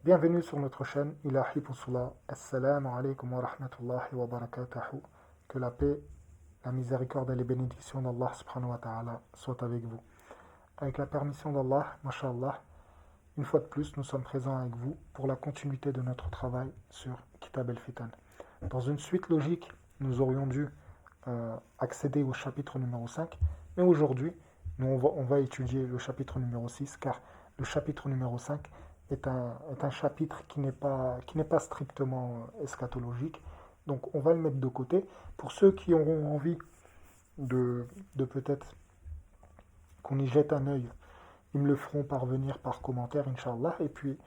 Bienvenue sur notre chaîne Ilahi Poussula. Assalamu alaikum wa rahmatullahi wa barakatuhu. Que la paix, la miséricorde et les bénédictions d'Allah subhanahu wa ta'ala soient avec vous. Avec la permission d'Allah, mashallah, une fois de plus, nous sommes présents avec vous pour la continuité de notre travail sur Kitab el-Fitan. Dans une suite logique, nous aurions dû accéder au chapitre numéro 5, mais aujourd'hui, on va étudier le chapitre numéro 6, car le chapitre numéro 5 est un chapitre qui n'est pas strictement eschatologique. Donc on va le mettre de côté. Pour ceux qui auront envie de peut-être qu'on y jette un œil, ils me le feront parvenir par commentaire, Inch'Allah. Et puis,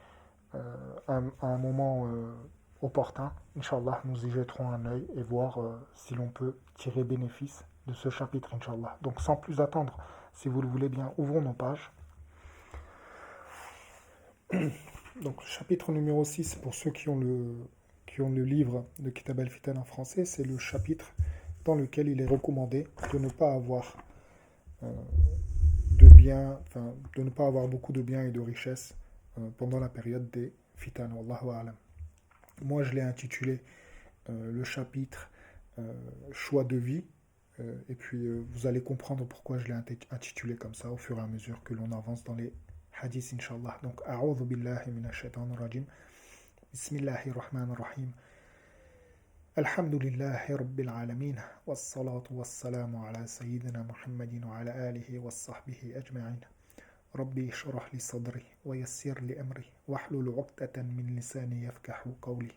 à un moment opportun, Inch'Allah, nous y jetterons un œil et voir si l'on peut tirer bénéfice de ce chapitre, Inch'Allah. Donc sans plus attendre, si vous le voulez bien, ouvrons nos pages. Donc, chapitre numéro 6 pour ceux qui ont le livre de Kitab al-Fitan en français, c'est le chapitre dans lequel il est recommandé de ne pas avoir de biens, enfin, de ne pas avoir beaucoup de biens et de richesses pendant la période des Fitan. Wallahu a'lam. Moi, je l'ai intitulé le chapitre choix de vie. Et puis, vous allez comprendre pourquoi je l'ai intitulé comme ça au fur et à mesure que l'on avance dans les hadiths, Inch'Allah. Donc, A'udhu billahi minash shaitanir rajim. Bismillahir rahmanir rahim. Alhamdulillahi rabbil alamin. Wassalatu wassalamu ala sayyidina Muhammadin wa ala alihi wa sahbihi ajma'in. Rabbi shrah li sadri wa yassir li amri wahlul 'uqdatan min lisani yafqahu qawli.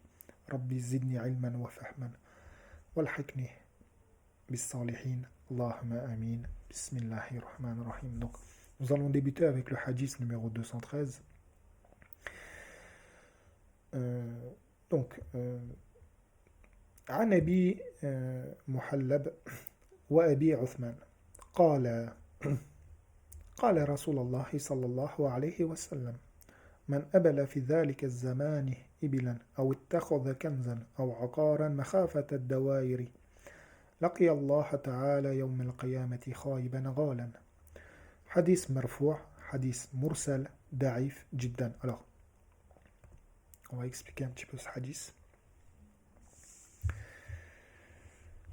Rabbi zidni ilman wa fahman walhikni bis salihin. Allahumma amin. Bismillahir rahmanir rahim. Donc, nous allons débuter avec le hadith numéro 213. Donc, عن أبي محلب وأبي عثمان قال قال رسول الله صلى الله عليه وسلم من أبل في ذلك الزمان إبلا أو اتخذ كنزا أو عقارا مخافة الدوائر لقي الله تعالى يوم القيامة خائبا غالا. Hadith marfou', hadith mursal, da'if, jiddan. Alors, on va expliquer un petit peu ce hadith.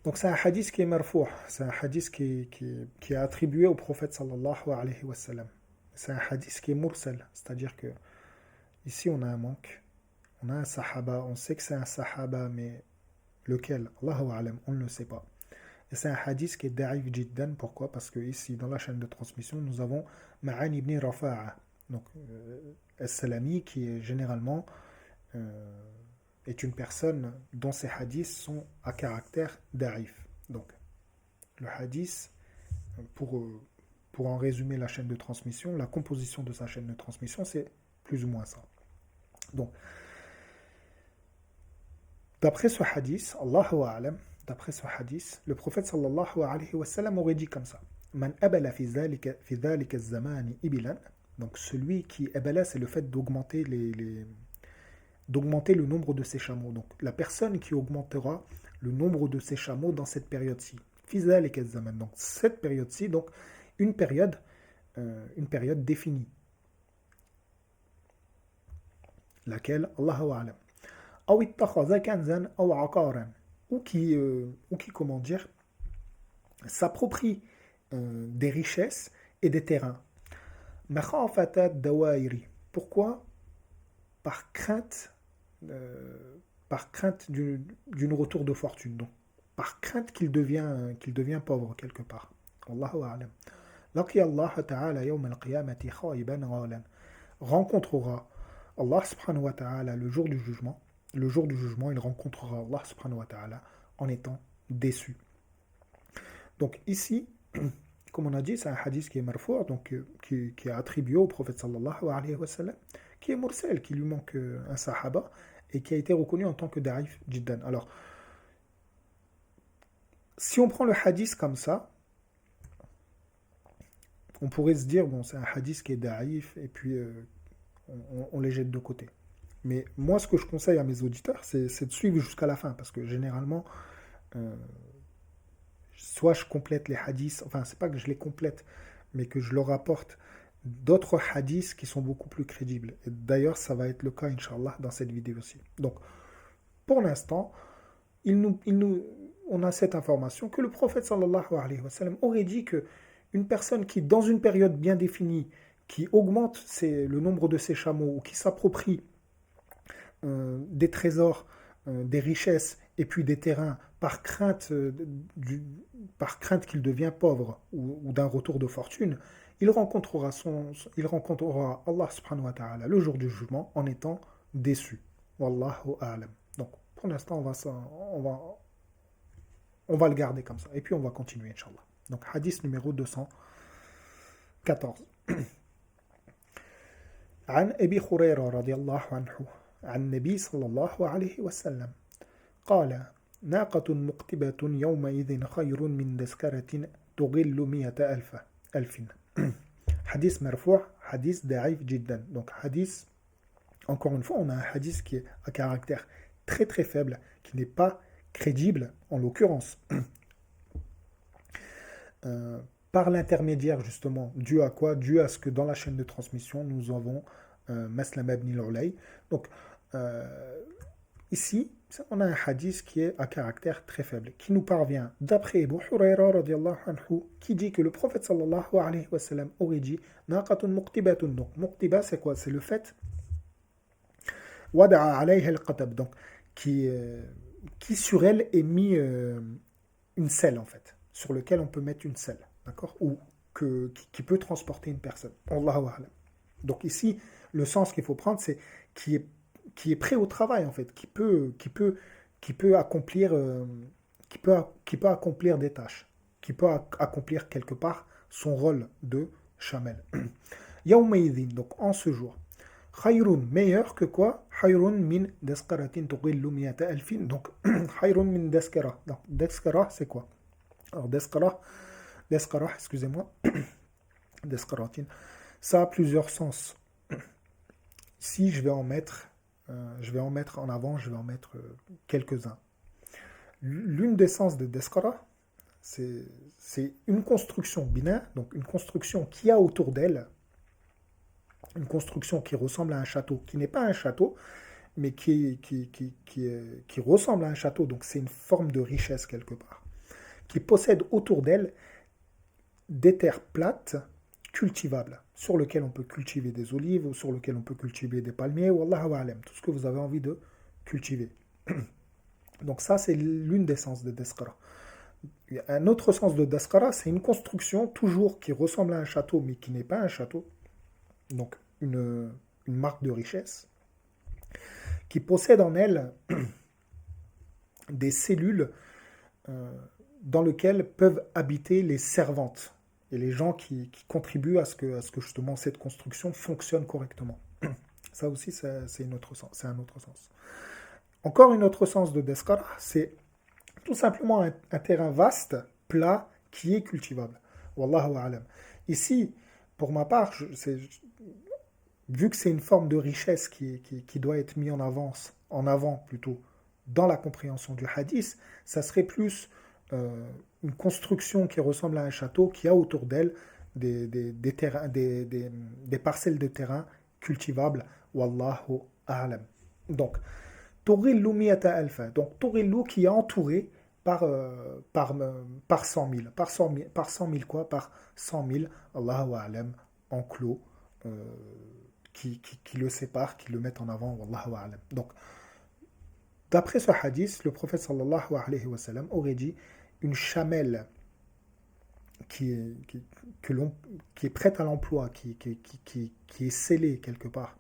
Donc, c'est un hadith qui est marfou', c'est un hadith qui est attribué au prophète sallallahu alayhi wa sallam. C'est un hadith qui est mursal, c'est-à-dire que ici on a un manque, on a un sahaba, on sait que c'est un sahaba, mais lequel, Allahu a'lam, on ne le sait pas. Et c'est un hadith qui est da'if jiddan. Pourquoi? Parce que ici, dans la chaîne de transmission, nous avons Ma'an ibn Rafa'a, donc As-Salami, qui est généralement est une personne dont ces hadiths sont à caractère da'if. Donc, le hadith, pour en résumer la chaîne de transmission, la composition de sa chaîne de transmission, c'est plus ou moins ça. Donc, d'après ce hadith, Allahu a'lam, d'après ce hadith, le prophète sallallahu alayhi wa sallam aurait dit comme ça: Man abala fi dhalika az-zamani ibilan. Donc celui qui abala, c'est le fait d'augmenter d'augmenter le nombre de ses chameaux. Donc la personne qui augmentera le nombre de ses chameaux dans cette période-ci. Fi dhalika az-zaman. Donc cette période-ci, donc une période définie. Laquelle, Allahu a'lam. أو اتخذ كنزا أو عقارا, ou qui comment dire, s'approprie des richesses et des terrains. مخافة الدوائر. Pourquoi? Par crainte d'une retour de fortune. Donc, par crainte qu'il devient pauvre quelque part. Wallahu a'lam. لقي الله تعالى يوم القيامة خائبا غالا. Rencontrera Allah subhanahu wa ta'ala le jour du jugement. Le jour du jugement, il rencontrera Allah subhanahu wa ta'ala en étant déçu. Donc ici, comme on a dit, c'est un hadith qui est marfou', donc qui est attribué au prophète sallallahu alayhi wa sallam, qui est mursal, qui lui manque un sahaba, et qui a été reconnu en tant que da'if jiddan. Alors, si on prend le hadith comme ça, on pourrait se dire, bon, c'est un hadith qui est da'if, et puis on les jette de côté. Mais moi, ce que je conseille à mes auditeurs, c'est de suivre jusqu'à la fin, parce que généralement, soit je complète les hadiths, enfin, c'est pas que je les complète, mais que je leur apporte d'autres hadiths qui sont beaucoup plus crédibles. Et d'ailleurs, ça va être le cas, Inch'Allah, dans cette vidéo aussi. Donc, pour l'instant, on a cette information que le prophète sallallahu alayhi wa sallam aurait dit que une personne qui, dans une période bien définie, qui augmente le nombre de ses chameaux ou qui s'approprie des trésors, des richesses et puis des terrains par crainte qu'il devient pauvre ou d'un retour de fortune, il rencontrera Allah subhanahu wa ta'ala le jour du jugement en étant déçu. Wallahu a'lam. Donc, pour l'instant, on va le garder comme ça. Et puis, on va continuer, Inch'Allah. Donc, hadith numéro 214. عن أبي هريرة رضي الله عنه عن النبي صلى الله عليه وسلم قال ناقة مقتبة يومئذ خير من تذكرة تغل 100,000 hadith مرفوع hadith ضعيف جدا. Donc hadith, encore une fois, on a un hadith qui est à caractère très très faible, qui n'est pas crédible en l'occurrence. Par l'intermédiaire justement, dû à quoi? Dû à ce que dans la chaîne de transmission, nous avons Maslama ibn al-Ulay. Donc ici, on a un hadith qui est à caractère très faible, qui nous parvient d'après Abu Hurayra radiallahu anhu, qui dit que le prophète sallallahu alayhi wa sallam aurait dit naqatun muqtibatun. Donc muqtiba, c'est quoi? C'est le fait wada'a alayha al-qatab, donc qui sur elle est mis une selle en fait, sur lequel on peut mettre une selle. D'accord? Ou qui peut transporter une personne. Allahu a'lam. Donc ici, le sens qu'il faut prendre, c'est qui est prêt au travail en fait, qui peut accomplir des tâches, qui peut accomplir quelque part son rôle de chamel. Yawmaydin, donc en ce jour. Khayrun, meilleur que quoi? Khayrun min daskaratin tughillu 100,000. Donc khayrun min daskara. Donc daskara, c'est quoi? Alors daskara, excusez-moi, Deskaratin, ça a plusieurs sens. Ici, je vais en mettre en avant, je vais en mettre quelques-uns. L'une des sens de Deskara, c'est une construction bina, donc une construction qui a autour d'elle, une construction qui ressemble à un château, qui n'est pas un château, mais qui ressemble à un château, donc c'est une forme de richesse quelque part, qui possède autour d'elle des terres plates, cultivables, sur lesquelles on peut cultiver des olives, ou sur lesquelles on peut cultiver des palmiers, ou Allahu a'lam, tout ce que vous avez envie de cultiver. Donc ça, c'est l'une des sens de Deskara. Un autre sens de Deskara, c'est une construction toujours qui ressemble à un château, mais qui n'est pas un château. Donc une marque de richesse, qui possède en elle des cellules dans lesquelles peuvent habiter les servantes et les gens qui contribuent à ce que justement cette construction fonctionne correctement. Ça aussi, c'est un autre sens. Encore un autre sens de Deskara, c'est tout simplement un terrain vaste, plat, qui est cultivable. Wallahu a'lam. Ici, pour ma part, vu que c'est une forme de richesse qui doit être mise en avant plutôt, dans la compréhension du hadith, ça serait plus une construction qui ressemble à un château, qui a autour d'elle des parcelles de terrain cultivables. Wallahu a'lam. Donc, Tughillu 100,000. Donc, Tughillu qui est entouré par 100 000. Par 100 000 quoi? Par 100 000, Allahu a'lam, enclos, qui le séparent, qui le mettent en avant. Wallahu a'lam. Donc, d'après ce hadith, le prophète sallallahu alayhi wa sallam aurait dit une chamelle qui est prête à l'emploi, qui est scellée quelque part,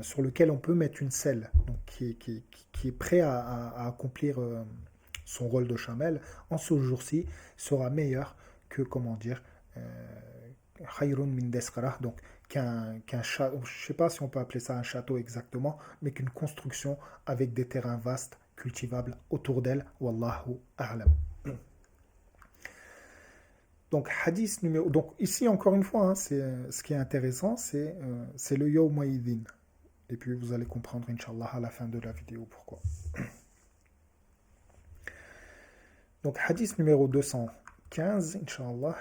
sur lequel on peut mettre une selle, donc qui est prêt à accomplir son rôle de chamelle, en ce jour-ci sera meilleur que, comment dire, khayrun min deskara, donc qu'un château, je ne sais pas si on peut appeler ça un château exactement, mais qu'une construction avec des terrains vastes, cultivables autour d'elle. Wallahu a'lam. Donc, hadith numéro... Donc, ici, encore une fois, hein, ce qui est intéressant, c'est le yawmaydin. Et puis, vous allez comprendre, Inch'Allah, à la fin de la vidéo, pourquoi. Donc, hadith numéro 215, Inch'Allah.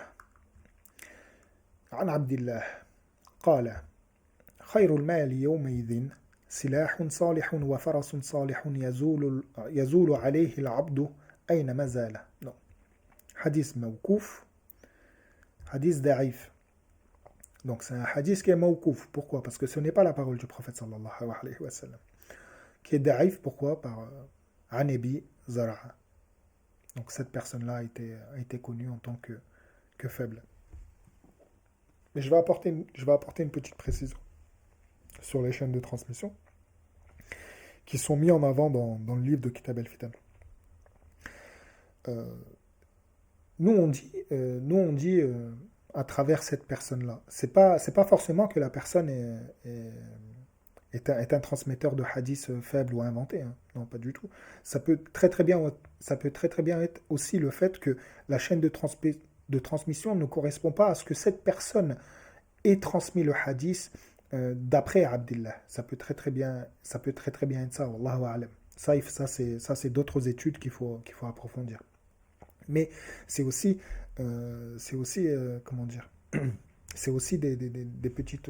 عن عبد الله قال خير المال يومئذ سلاح صالح وفرس صالح يزول عليه العبد أينما زال. Non. Hadith mawkouf, hadith da'if. Donc c'est un hadith qui est mawkouf. Pourquoi? Parce que ce n'est pas la parole du prophète sallallahu alayhi wa sallam. Qui est da'if, pourquoi? Par Anabi Zara'a. Donc cette personne-là a été connue en tant que faible. Mais je vais apporter une petite précision sur les chaînes de transmission qui sont mis en avant dans le livre de Kitab al-Fitan. Nous on dit à travers cette personne-là, c'est pas forcément que la personne est un transmetteur de hadiths faible ou inventé, hein. Non, pas du tout. Ça peut très très bien être aussi le fait que la chaîne de transmission ne correspond pas à ce que cette personne ait transmis le hadith d'après Abdullah. Ça peut très très bien être ça, wallahu a'lam. Ça c'est d'autres études qu'il faut approfondir. Mais c'est aussi comment dire, c'est aussi des petites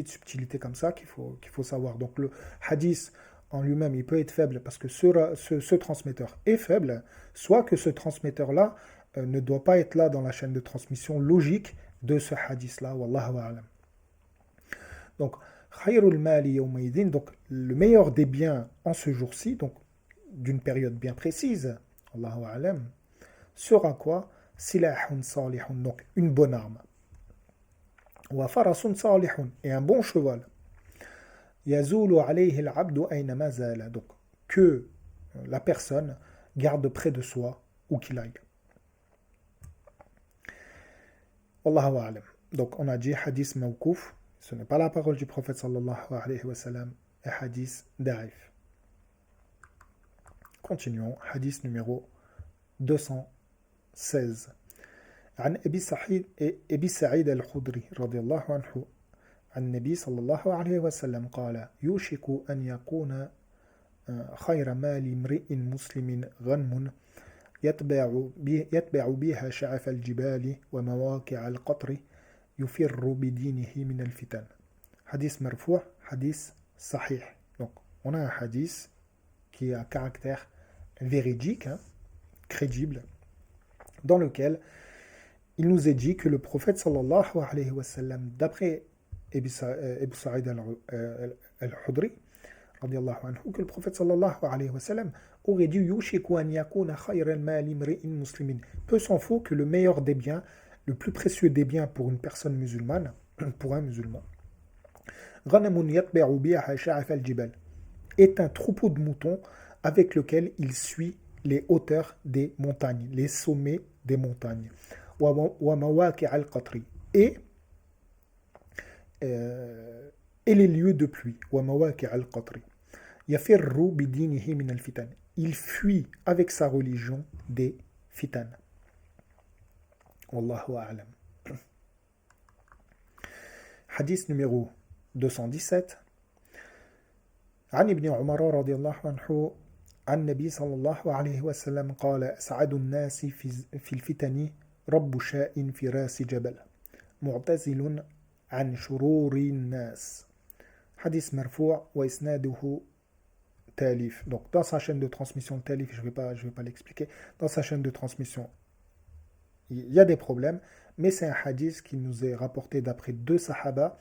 subtilités comme ça qu'il faut savoir. Donc le hadith en lui-même, il peut être faible parce que ce transmetteur est faible, soit que ce transmetteur-là ne doit pas être là dans la chaîne de transmission logique de ce hadith-là, wallahu a'lam. Donc, khayrul mali yawmaydin, donc le meilleur des biens en ce jour-ci, donc d'une période bien précise, Allahu a'lam, sera quoi? Silahun salihun, donc une bonne arme. Wa farasun salihun, et un bon cheval. Yazulu alayhi al-abdu aynama zala, donc que la personne garde près de soi où qu'il aille. Wallahu a'lam. Donc on a dit hadith mawkouf, ce n'est pas la parole du prophète sallallahu alayhi wa sallam, et hadith da'if. Continuons, hadith numéro 216. عن أبي سعيد الخدري رضي الله عنه عن النبي صلى الله عليه وسلم قال يوشك أن يكون خير مال امرئ مسلم غنم يتبع بها شعف الجبال ومواقع القطر يفر بدينه من الفتن. Hadith marfou', hadith sahih. Donc on a un hadith qui a un caractère véridique, hein, crédible, dans lequel il nous est dit que le prophète sallallahu alayhi wa sallam, d'après Abu Sa'id al-Khudri, radiyallahu anhu, que le prophète sallallahu alayhi wa sallam aurait dit yushiku an yakuna khayran mali imri'in muslimin. Peu s'en faut que le meilleur des biens, le plus précieux des biens pour une personne musulmane, pour un musulman, ghanamun yatba'u biha sha'af al-jibal, est un troupeau de moutons avec lequel il suit les hauteurs des montagnes, les sommets des montagnes. Wa mawaqi' al-qatri, et les lieux de pluie. Wa mawaqi' al-qatri. Yafirru bidinihi min al-fitan. Il fuit avec sa religion des fitan. Wallahu a'lam. Hadith numéro 217. عن ابن عمر رضي الله عنه عن النبي صلى الله عليه وسلم قال أسعد الناس في الفتن رب شاء في راس جبل معتزل عن شرور الناس. Hadith marfou' وإسناده تاليف. Donc dans sa chaîne de transmission تاليف, je vais pas l'expliquer. Dans sa chaîne de transmission, il y a des problèmes, mais c'est un hadith qui nous est rapporté d'après deux sahaba,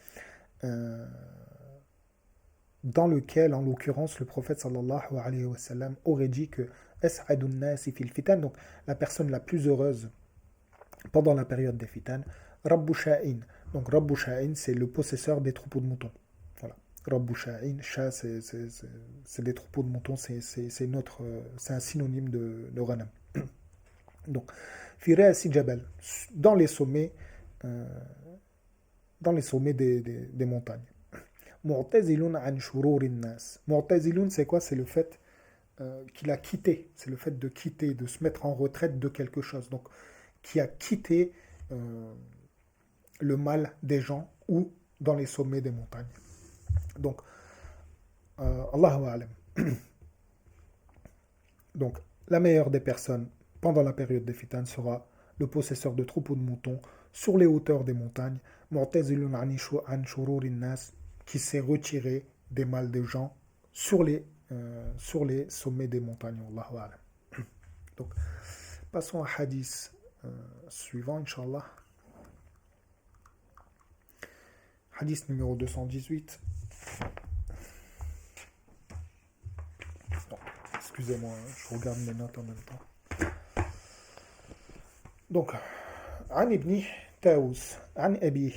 dans lequel, en l'occurrence, le prophète sallallahu alayhi wa sallam aurait dit que as'adun nasi fil fitan, donc la personne la plus heureuse pendant la période des fitan, Rabbu Sha'in. Donc Rabbu Sha'in, c'est le possesseur des troupeaux de moutons. Voilà. Rabbu Sha'in, Sha, c'est des troupeaux de moutons, c'est un synonyme de ghanam. Donc, Fira si Jabal, dans les sommets des montagnes. Mu'tazilun an shururin nas. Mu'tazilun, c'est quoi? C'est le fait qu'il a quitté, c'est le fait de quitter, de se mettre en retraite de quelque chose. Donc, qui a quitté le mal des gens ou dans les sommets des montagnes. Donc, Allahu a'lam. Donc, la meilleure des personnes pendant la période des fitan sera le possesseur de troupeaux de moutons, sur les hauteurs des montagnes, mu'tazilun an shururin nas, qui s'est retiré des mal des gens sur les sommets des montagnes. Wallahu a'lam. Donc, passons à hadith suivant, Inch'Allah. Hadith numéro 218. Excusez-moi, je regarde mes notes en même temps. Donc, عن ابن تاووس عن أبيه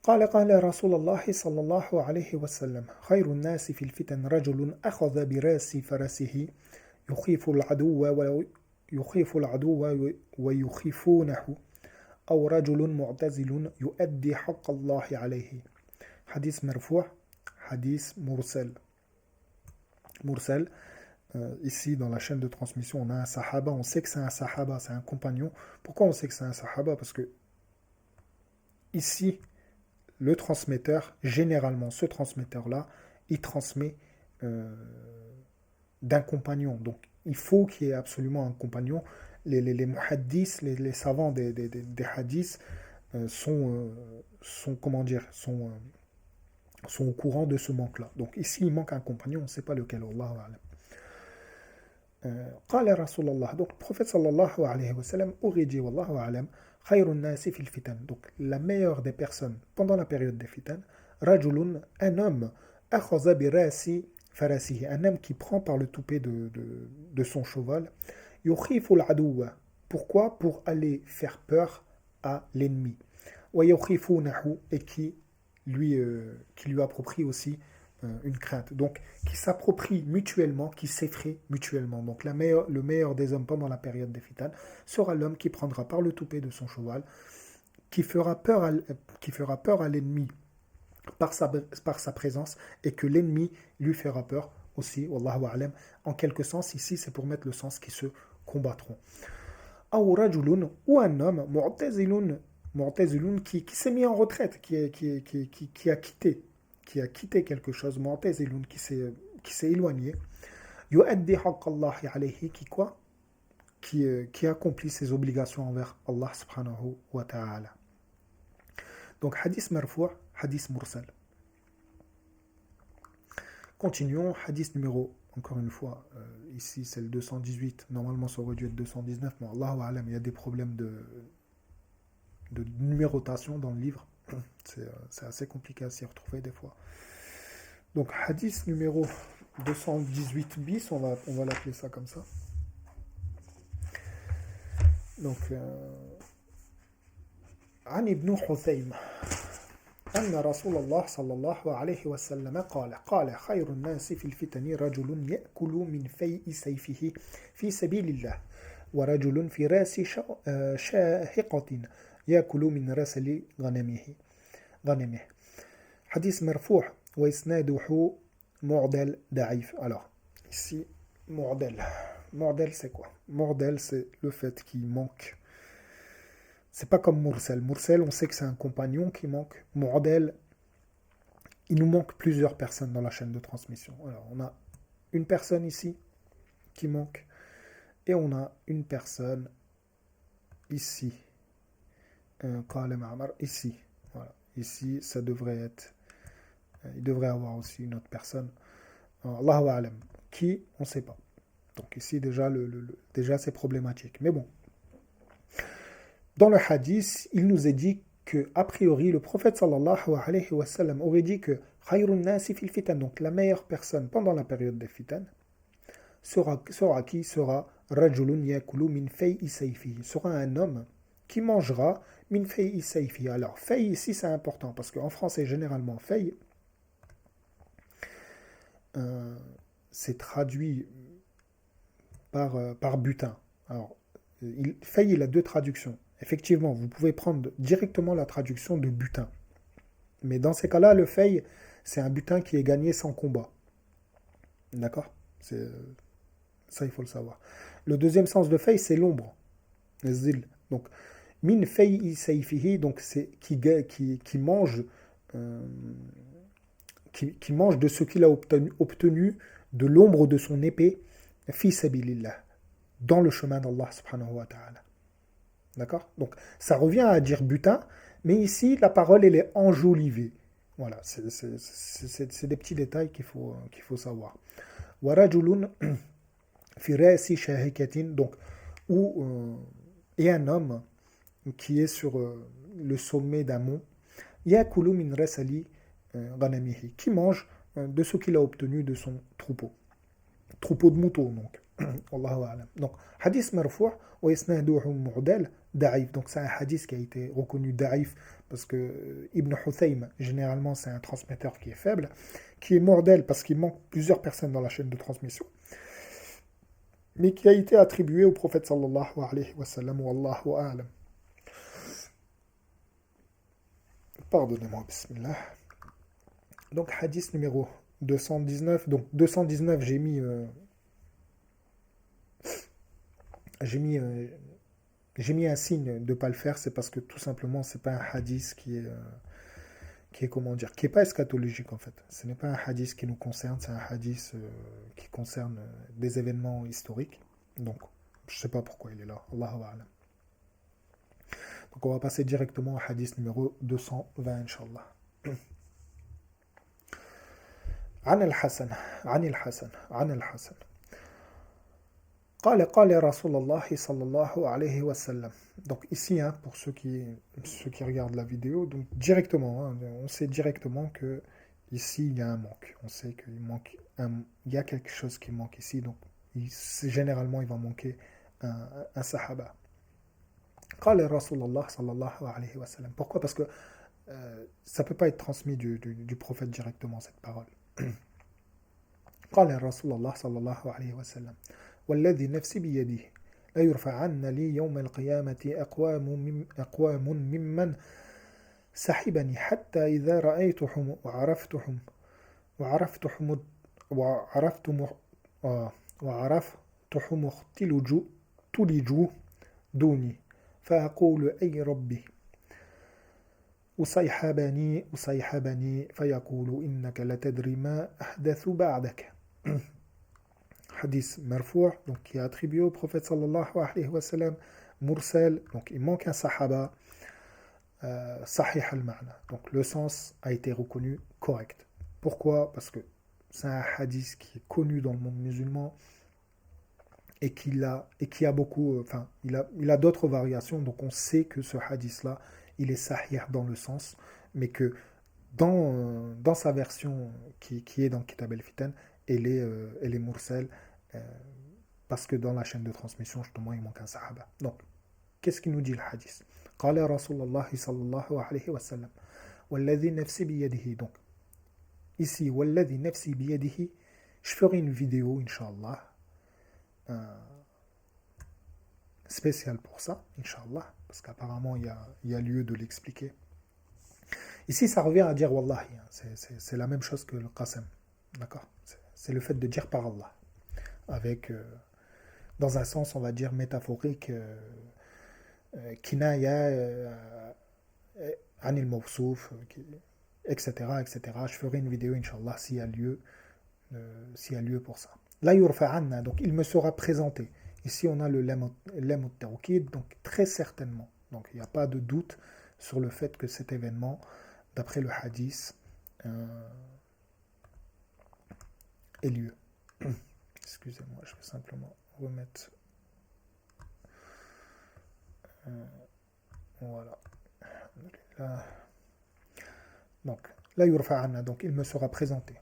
قال رسول الله صلى الله عليه وسلم خير الناس في الفتن رجل أخذ براس فرسه يخيف العدو ويخيفونه أو رجل معتزل يؤدي حق الله عليه. حديث مرفوع, حديث مرسل. Mursal, ici dans la chaîne de transmission, on a un sahaba, on sait que c'est un sahaba, c'est un compagnon. Pourquoi on sait que c'est un sahaba? Parce que ici, le transmetteur, généralement, ce transmetteur-là, il transmet d'un compagnon. Donc, il faut qu'il y ait absolument un compagnon. Les muhaddis, les savants des hadiths sont au courant de ce manque-là. Donc ici, il manque un compagnon, on ne sait pas lequel. Allahu a'lam. Qala Rasulallah. Donc le prophète sallallahu alayhi wa sallam aurait dit, wallahu a'lam, khayrun nasi fil fitan. Donc la meilleure des personnes pendant la période des fitan, rajulun, un homme, akhaza bi rasi farasihi, un homme qui prend par le toupet de son cheval, yukhifu al-aduwa. Pourquoi? Pour aller faire peur à l'ennemi. Wa yukhifunahu, et qui lui approprie aussi une crainte. Donc, qui s'approprie mutuellement, qui s'effraie mutuellement. Donc, le meilleur des hommes pendant la période des fitanes sera l'homme qui prendra par le toupet de son cheval, qui fera peur à l'ennemi par sa présence, et que l'ennemi lui fera peur aussi, wallahu a'lam. En quelque sens, ici, c'est pour mettre le sens qui se combattront. Aw rajulun, ou un homme, mu'tazilun, qui s'est mis en retraite, qui a quitté quelque chose, mu'tazilun, qui s'est éloigné, yu'addi haqqallahi alayhi, qui accomplit ses obligations envers Allah subhanahu wa ta'ala. Donc hadith marfou', hadith mursal. Continuons, hadith numéro, encore une fois, ici c'est le 218, normalement ça aurait dû être 219, mais Allahu a'lam, il y a des problèmes de numérotation dans le livre. C'est assez compliqué à s'y retrouver des fois. Donc, hadith numéro 218 bis, on va l'appeler ça comme ça. Donc, عن ابن حسيم أن رسول الله صلى الله عليه وسلم قال خير الناس في الفتن رجل يأكل من فيء سيفه في سبيل الله ورجل في راس شاهقة يأكل من رسل غنمه. Hadith marfou' wa isnaduhu mu'dal da'if. Alors, ici, mu'dal. Mu'dal, c'est quoi? Mu'dal, c'est le fait qu'il manque. C'est pas comme mursal. Mursal, on sait que c'est un compagnon qui manque. Mu'dal, il nous manque plusieurs personnes dans la chaîne de transmission. Alors, on a une personne ici qui manque. Et on a une personne ici. Ici. Voilà. Ici, ça devrait être. Il devrait y avoir aussi une autre personne. Allahu a'lam. Qui? On ne sait pas. Donc ici, déjà, déjà c'est problématique. Mais bon. Dans le hadith, il nous est dit que, a priori, le prophète sallallahu alayhi wa sallam aurait dit que khayrun nasi fil fitan, donc la meilleure personne pendant la période des fitan, sera qui? Sera rajulun yakulu min fay'i sayfihi. Sera un homme qui mangera min fay'i sayfihi. Alors, fay ici, c'est important parce qu'en français, généralement, fay, c'est traduit par butin. Alors, fay, il a deux traductions. Effectivement, vous pouvez prendre directement la traduction de butin. Mais dans ces cas-là, le fay, c'est un butin qui est gagné sans combat. D'accord? Ça, il faut le savoir. Le deuxième sens de fay, c'est l'ombre. Zil. Donc, min fay'i sayfihi, donc c'est qui mange qui de ce qu'il a obtenu de l'ombre de son épée, fi sabilillah, dans le chemin d'Allah subhanahu wa ta'ala. D'accord? Donc, ça revient à dire butin, mais ici, la parole, elle est enjolivée. Voilà, c'est des petits détails qu'il faut savoir. Warajulun fi ra'si shahikatin, donc, où il y a un homme qui est sur le sommet d'un mont, yakulu min rasali ghanamihi, qui mange de ce qu'il a obtenu de son troupeau de moutons, donc. Wallahu a'lam. Donc, hadith marfou' wa isnaduhu mu'dal da'if. Donc, c'est un hadith qui a été reconnu da'if parce que Ibn Huthaym, généralement, c'est un transmetteur qui est faible, qui est mu'dal parce qu'il manque plusieurs personnes dans la chaîne de transmission, mais qui a été attribué au prophète sallallahu alayhi wa sallam. Wallahu a'lam. Pardonnez-moi, bismillah. Donc, hadith numéro 219. Donc, 219, j'ai mis un signe de ne pas le faire, c'est parce que tout simplement, c'est pas un hadith qui est comment dire, qui est pas eschatologique en fait. Ce n'est pas un hadith qui nous concerne, c'est un hadith qui concerne des événements historiques. Donc, je sais pas pourquoi il est là. Allahu a'lam. Donc, on va passer directement au hadith numéro 220, Inch'Allah. عن الحسن عن الحسن قال رسول الله صلى الله عليه وسلم. Donc ici, hein, pour ceux qui regardent la vidéo, donc directement, hein, on sait directement que ici il y a un manque. On sait qu'il manque il y a quelque chose qui manque ici. Donc généralement il va manquer un sahaba. قال رسول الله صلى الله عليه وسلم. Pourquoi? Parce que ça peut pas être transmis du prophète directement cette parole. قال رسول الله صلى الله عليه وسلم والذي نفسي بيده لا يرفعن لي يوم القيامة أقوام ممن سحبني حتى إذا رأيتهم وعرفتهم تلجوا دوني فأقول أي ربي أصيحبني فيقول إنك لتدري ما أحدث بعدك. Hadith marfou', donc qui est attribué au prophète sallallahu alayhi wa sallam, mursal, donc il manque un sahaba, sahih al-ma'na. Donc le sens a été reconnu correct. Pourquoi? Parce que c'est un hadith qui est connu dans le monde musulman et qui a beaucoup, enfin, il a d'autres variations, donc on sait que ce hadith-là, il est sahih dans le sens, mais que dans sa version qui est dans Kitab al-Fitan, elle est mursal, parce que dans la chaîne de transmission, justement, il manque un sahaba. Donc, qu'est-ce qu'il nous dit le hadith? قال رسول الله صلى الله عليه وسلم والذي نفسي بيده. Donc, ici, والذي نفسي بيده, je ferai une vidéo, Inch'Allah, spéciale pour ça, Inch'Allah, parce qu'apparemment, il y a lieu de l'expliquer. Ici, ça revient à dire Wallahi, hein, c'est la même chose que le Qasam, d'accord? C'est le fait de dire par Allah, avec, dans un sens, on va dire, métaphorique, kinaya, anil mawsouf, etc., etc. Je ferai une vidéo, Inch'Allah, s'il y a lieu pour ça. La yurfa'anna, donc il me sera présenté. Ici, on a le lam al-tawkid, donc très certainement. Donc il n'y a pas de doute sur le fait que cet événement, d'après le hadith, ait lieu. Excusez-moi, je vais simplement remettre. Voilà. Donc, la yurfa'anna, donc il me sera présenté.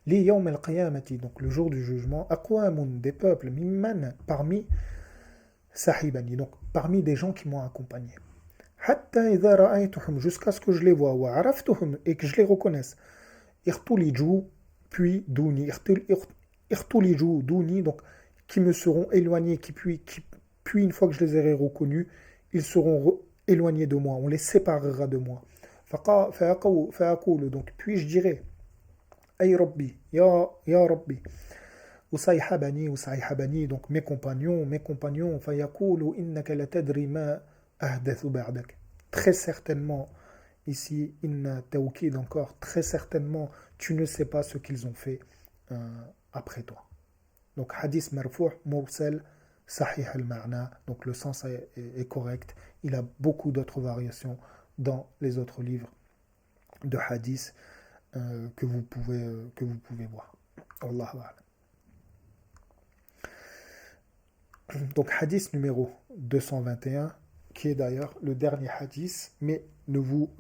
Li yawm al-qiyamati, donc le jour du jugement, aqwamun, des peuples, mimman, parmi sahibani, donc parmi des gens qui m'ont accompagné. Hatta idha ra'aytuhum, jusqu'à ce que je les vois, wa araftuhum, et que je les reconnaisse. Irtuliju, puis douni, irtuliju, douni, donc qui me seront éloignés, puis une fois que je les aurai reconnus, ils seront éloignés de moi, on les séparera de moi. Fa'aqulu, donc puis je dirai, Ay Rabbi, ya Rabbi, Usayhabani, donc mes compagnons, fayaqulu innaka la tadri ma ahdathu ba'dak. Très certainement, ici, inna tawkid encore, très certainement, tu ne sais pas ce qu'ils ont fait après toi. Donc hadith marfou', mursal, sahih al-ma'na, donc le sens est correct. Il a beaucoup d'autres variations dans les autres livres de hadith que vous pouvez voir. Wallahu a'lam. Donc hadith numéro 221, qui est d'ailleurs le dernier hadith, mais ne vous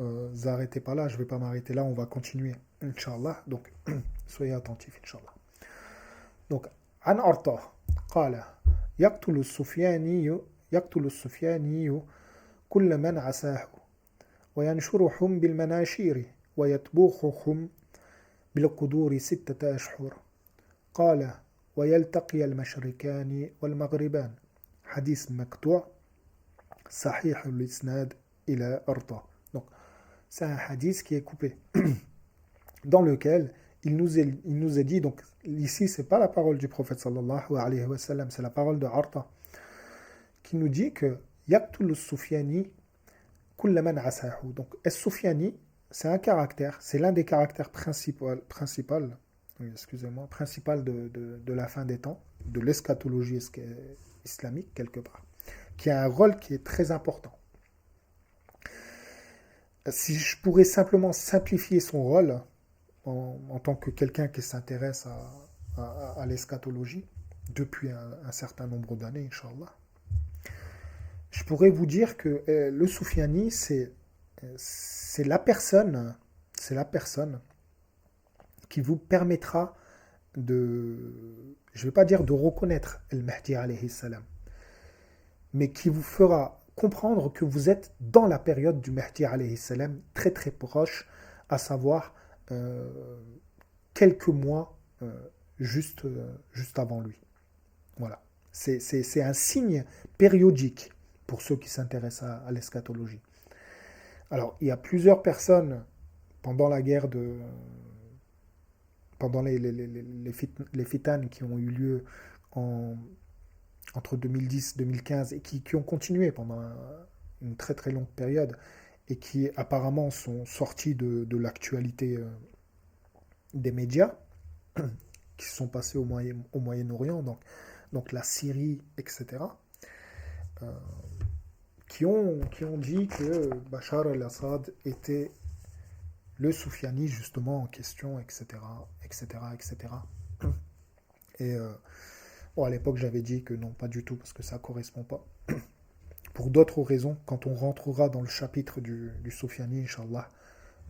arrêtez pas là, je ne vais pas m'arrêter là, on va continuer, Inch'Allah. Donc soyez attentifs, Inch'Allah. Donc, عن عرطة قال يقتل السفياني كل من عساه وينشرهم بالمناشير ويطبخهم بالقدور 6 أشهر قال ويلتقي المشركان والمغربان حديث مقطوع صحيح الإسناد إلى عرطة. Donc, c'est un hadith qui est coupé dans lequel il nous est dit, donc ici c'est pas la parole du prophète sallallahu alayhi wa sallam, c'est la parole de Arta, qui nous dit que Yaqtul Sufyani kulla man asahu. Donc As-Sufyani, c'est un caractère, c'est l'un des caractères principaux de la fin des temps, de l'eschatologie islamique quelque part, qui a un rôle qui est très important. Si je pourrais simplement simplifier son rôle, en tant que quelqu'un qui s'intéresse à l'eschatologie depuis un certain nombre d'années, Inch'Allah, je pourrais vous dire que le Soufiani, c'est la personne qui vous permettra de, je ne vais pas dire de reconnaître El Mahdi alayhi salam, mais qui vous fera comprendre que vous êtes dans la période du Mahdi alayhi salam, très très proche, à savoir quelques mois juste avant lui. Voilà. C'est un signe périodique pour ceux qui s'intéressent à l'eschatologie. Alors, il y a plusieurs personnes pendant la guerre pendant les fitanes qui ont eu lieu entre 2010 et 2015 et qui ont continué pendant une très très longue période et qui apparemment sont sortis de l'actualité des médias, qui sont passés au Moyen-Orient, donc la Syrie, etc., qui ont dit que Bachar al-Assad était le Soufiani justement en question, etc., etc., etc. Et bon, à l'époque, j'avais dit que non, pas du tout, parce que ça ne correspond pas. Pour d'autres raisons, quand on rentrera dans le chapitre du Soufiani, Inch'Allah,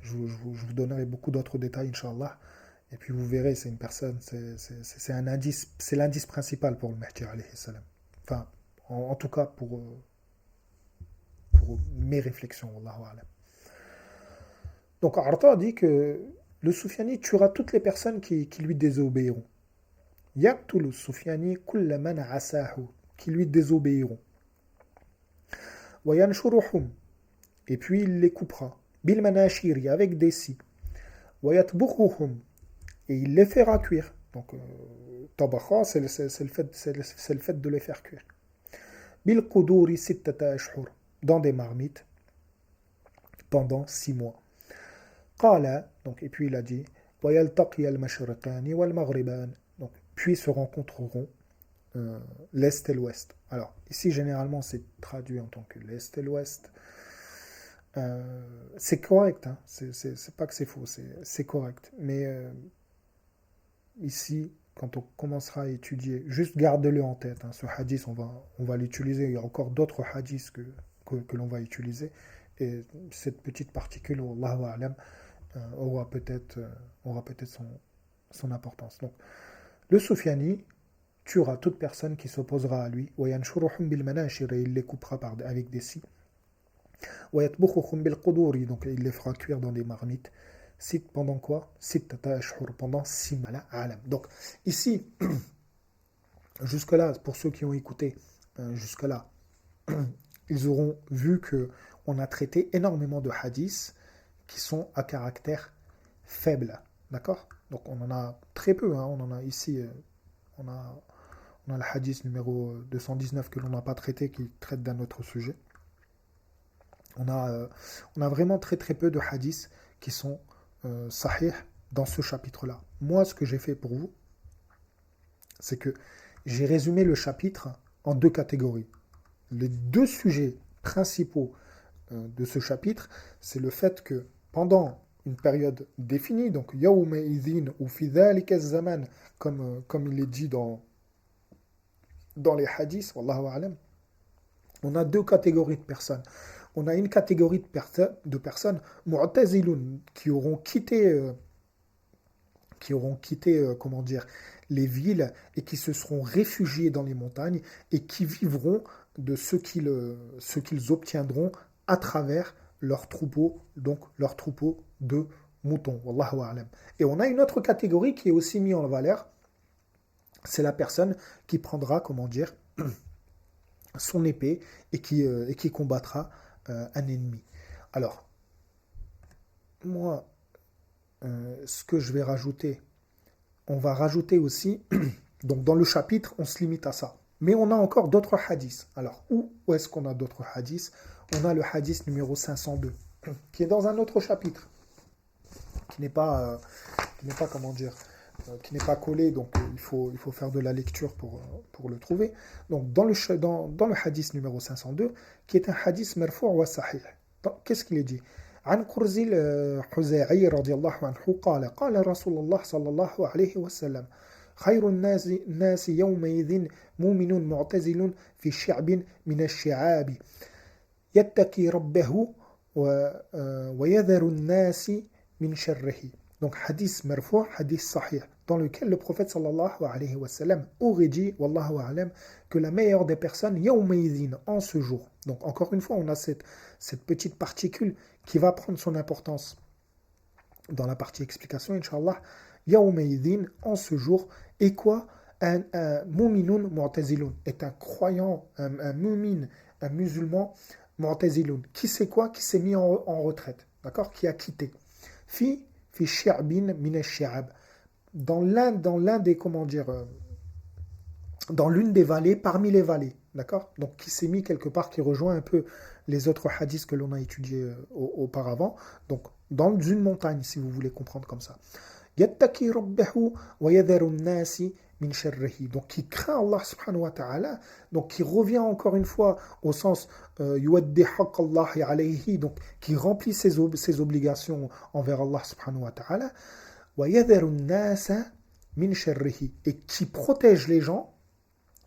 je vous donnerai beaucoup d'autres détails, Inch'Allah. Et puis vous verrez, c'est une personne, c'est un indice, c'est l'indice principal pour le Mahdi alayhi salam. Enfin, en tout cas pour mes réflexions, Wallahu a'lam. Donc Arta dit que le Soufiani tuera toutes les personnes qui lui désobéiront. Yaqtul Soufiani kulla man asahu, qui lui désobéiront. Wa yanshuruhum, et puis il les coupera. Bil manashiri, avec des scies. Wa yatbukhuhum, et il les fera cuire. Donc tabakha, c'est le fait de les faire cuire. Bil quduri 6 أشهر, dans des marmites pendant 6 mois. Qala, donc, et puis il a dit وَيَلْتَقِيَ الْمَشْرِقَانِ وَالْمَغْرِبَانِ, donc puis se rencontreront l'Est et l'Ouest. Alors ici généralement c'est traduit en tant que l'Est et l'Ouest. C'est correct, hein, c'est pas que c'est faux, c'est correct, mais ici quand on commencera à étudier, juste gardez-le en tête, hein, ce hadith on va l'utiliser, il y a encore d'autres hadiths que l'on va utiliser, et cette petite particule, Wallahu a'lam, aura peut-être son importance. Donc, le Soufiani tuera toute personne qui s'opposera à lui, et il les coupera avec des scies, donc il les fera cuire dans des marmites. Pendant quoi? Pendant 6 mois. Donc, ici, jusque-là, pour ceux qui ont écouté jusque-là, ils auront vu qu'on a traité énormément de hadiths qui sont à caractère faible. D'accord? Donc on en a très peu. Hein. On en a ici, on a le hadith numéro 219 que l'on n'a pas traité, qui traite d'un autre sujet. On a vraiment très très peu de hadiths qui sont sahih dans ce chapitre-là. Moi, ce que j'ai fait pour vous, c'est que j'ai résumé le chapitre en deux catégories. Les deux sujets principaux de ce chapitre, c'est le fait que pendant une période définie, donc yawma idhin ou fi dhalika zaman, comme il est dit dans les hadiths, wallahu a'lam, on a deux catégories de personnes. On a une catégorie de personnes, mu'tazilun, qui auront quitté, comment dire, les villes et qui se seront réfugiés dans les montagnes et qui vivront de ce qu'ils obtiendront à travers leurs troupeaux, donc leurs troupeaux de moutons. Wallahu a'lam. Et on a une autre catégorie qui est aussi mise en valeur, c'est la personne qui prendra, comment dire, son épée et qui combattra un ennemi. Alors, moi, ce que je vais rajouter, on va rajouter aussi, donc dans le chapitre, on se limite à ça. Mais on a encore d'autres hadiths. Alors, où est-ce qu'on a d'autres hadiths? On a le hadith numéro 502, qui est dans un autre chapitre, qui n'est pas, comment dire, qui n'est pas collé, donc il faut faire de la lecture pour le trouver. Donc, dans le hadith numéro 502, qui est un hadith marfou' wa sahih. Qu'est-ce qu'il est dit? عن كرز الحزاعي رضي الله عنه قال رسول الله صلى الله عليه وسلم خير الناس يومئذ مؤمن معتزل في شعب من الشعاب يتقي ربه ويذر الناس من شره. Donc hadith marfou', hadith sahih, dans lequel le prophète sallallahu alayhi wa sallam aurait dit, wallahu a'lam, que la meilleure des personnes, yawmaydhin, en ce jour. Donc encore une fois, on a cette petite particule qui va prendre son importance dans la partie explication, inshallah. Yawmaydhin, en ce jour, et quoi? Un mu'minun mu'tazilun, est un croyant, un mu'min, un musulman mu'tazilun. Qui c'est quoi? Qui s'est mis en retraite, d'accord? Qui a quitté. Fi shi'abin min ash-shi'ab, dans l'un des, comment dire, dans l'une des vallées, parmi les vallées, d'accord? Donc qui s'est mis quelque part, qui rejoint un peu les autres hadiths que l'on a étudiés auparavant, donc dans une montagne, si vous voulez comprendre comme ça. Yattaki rabbahu wa yadharu an-nasi min sharrihi, donc qui craint Allah subhanahu wa ta'ala, donc qui revient encore une fois au sens yuwaddi haqq Allahi alayhi, donc qui remplit ses obligations envers Allah subhanahu wa ta'ala, wa yadharu an-nasa min sharrihi, et qui protège les gens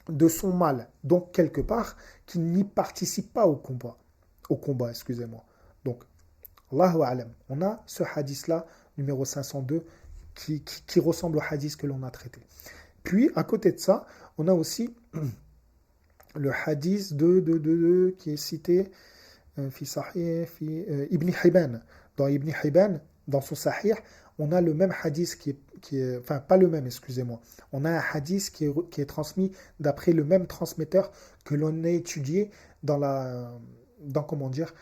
de son mal, donc quelque part qui n'y participe pas au combat, excusez-moi. Donc Allahu a'lam, on a ce hadith là numéro 502 qui ressemble au hadith que l'on a traité. Puis, à côté de ça, on a aussi le hadith qui est cité Ibn Hibban. Dans Ibn Hibban, dans son Sahih, on a le même hadith enfin, pas le même, excusez-moi. On a un hadith qui est transmis d'après le même transmetteur que l'on a étudié comment dire,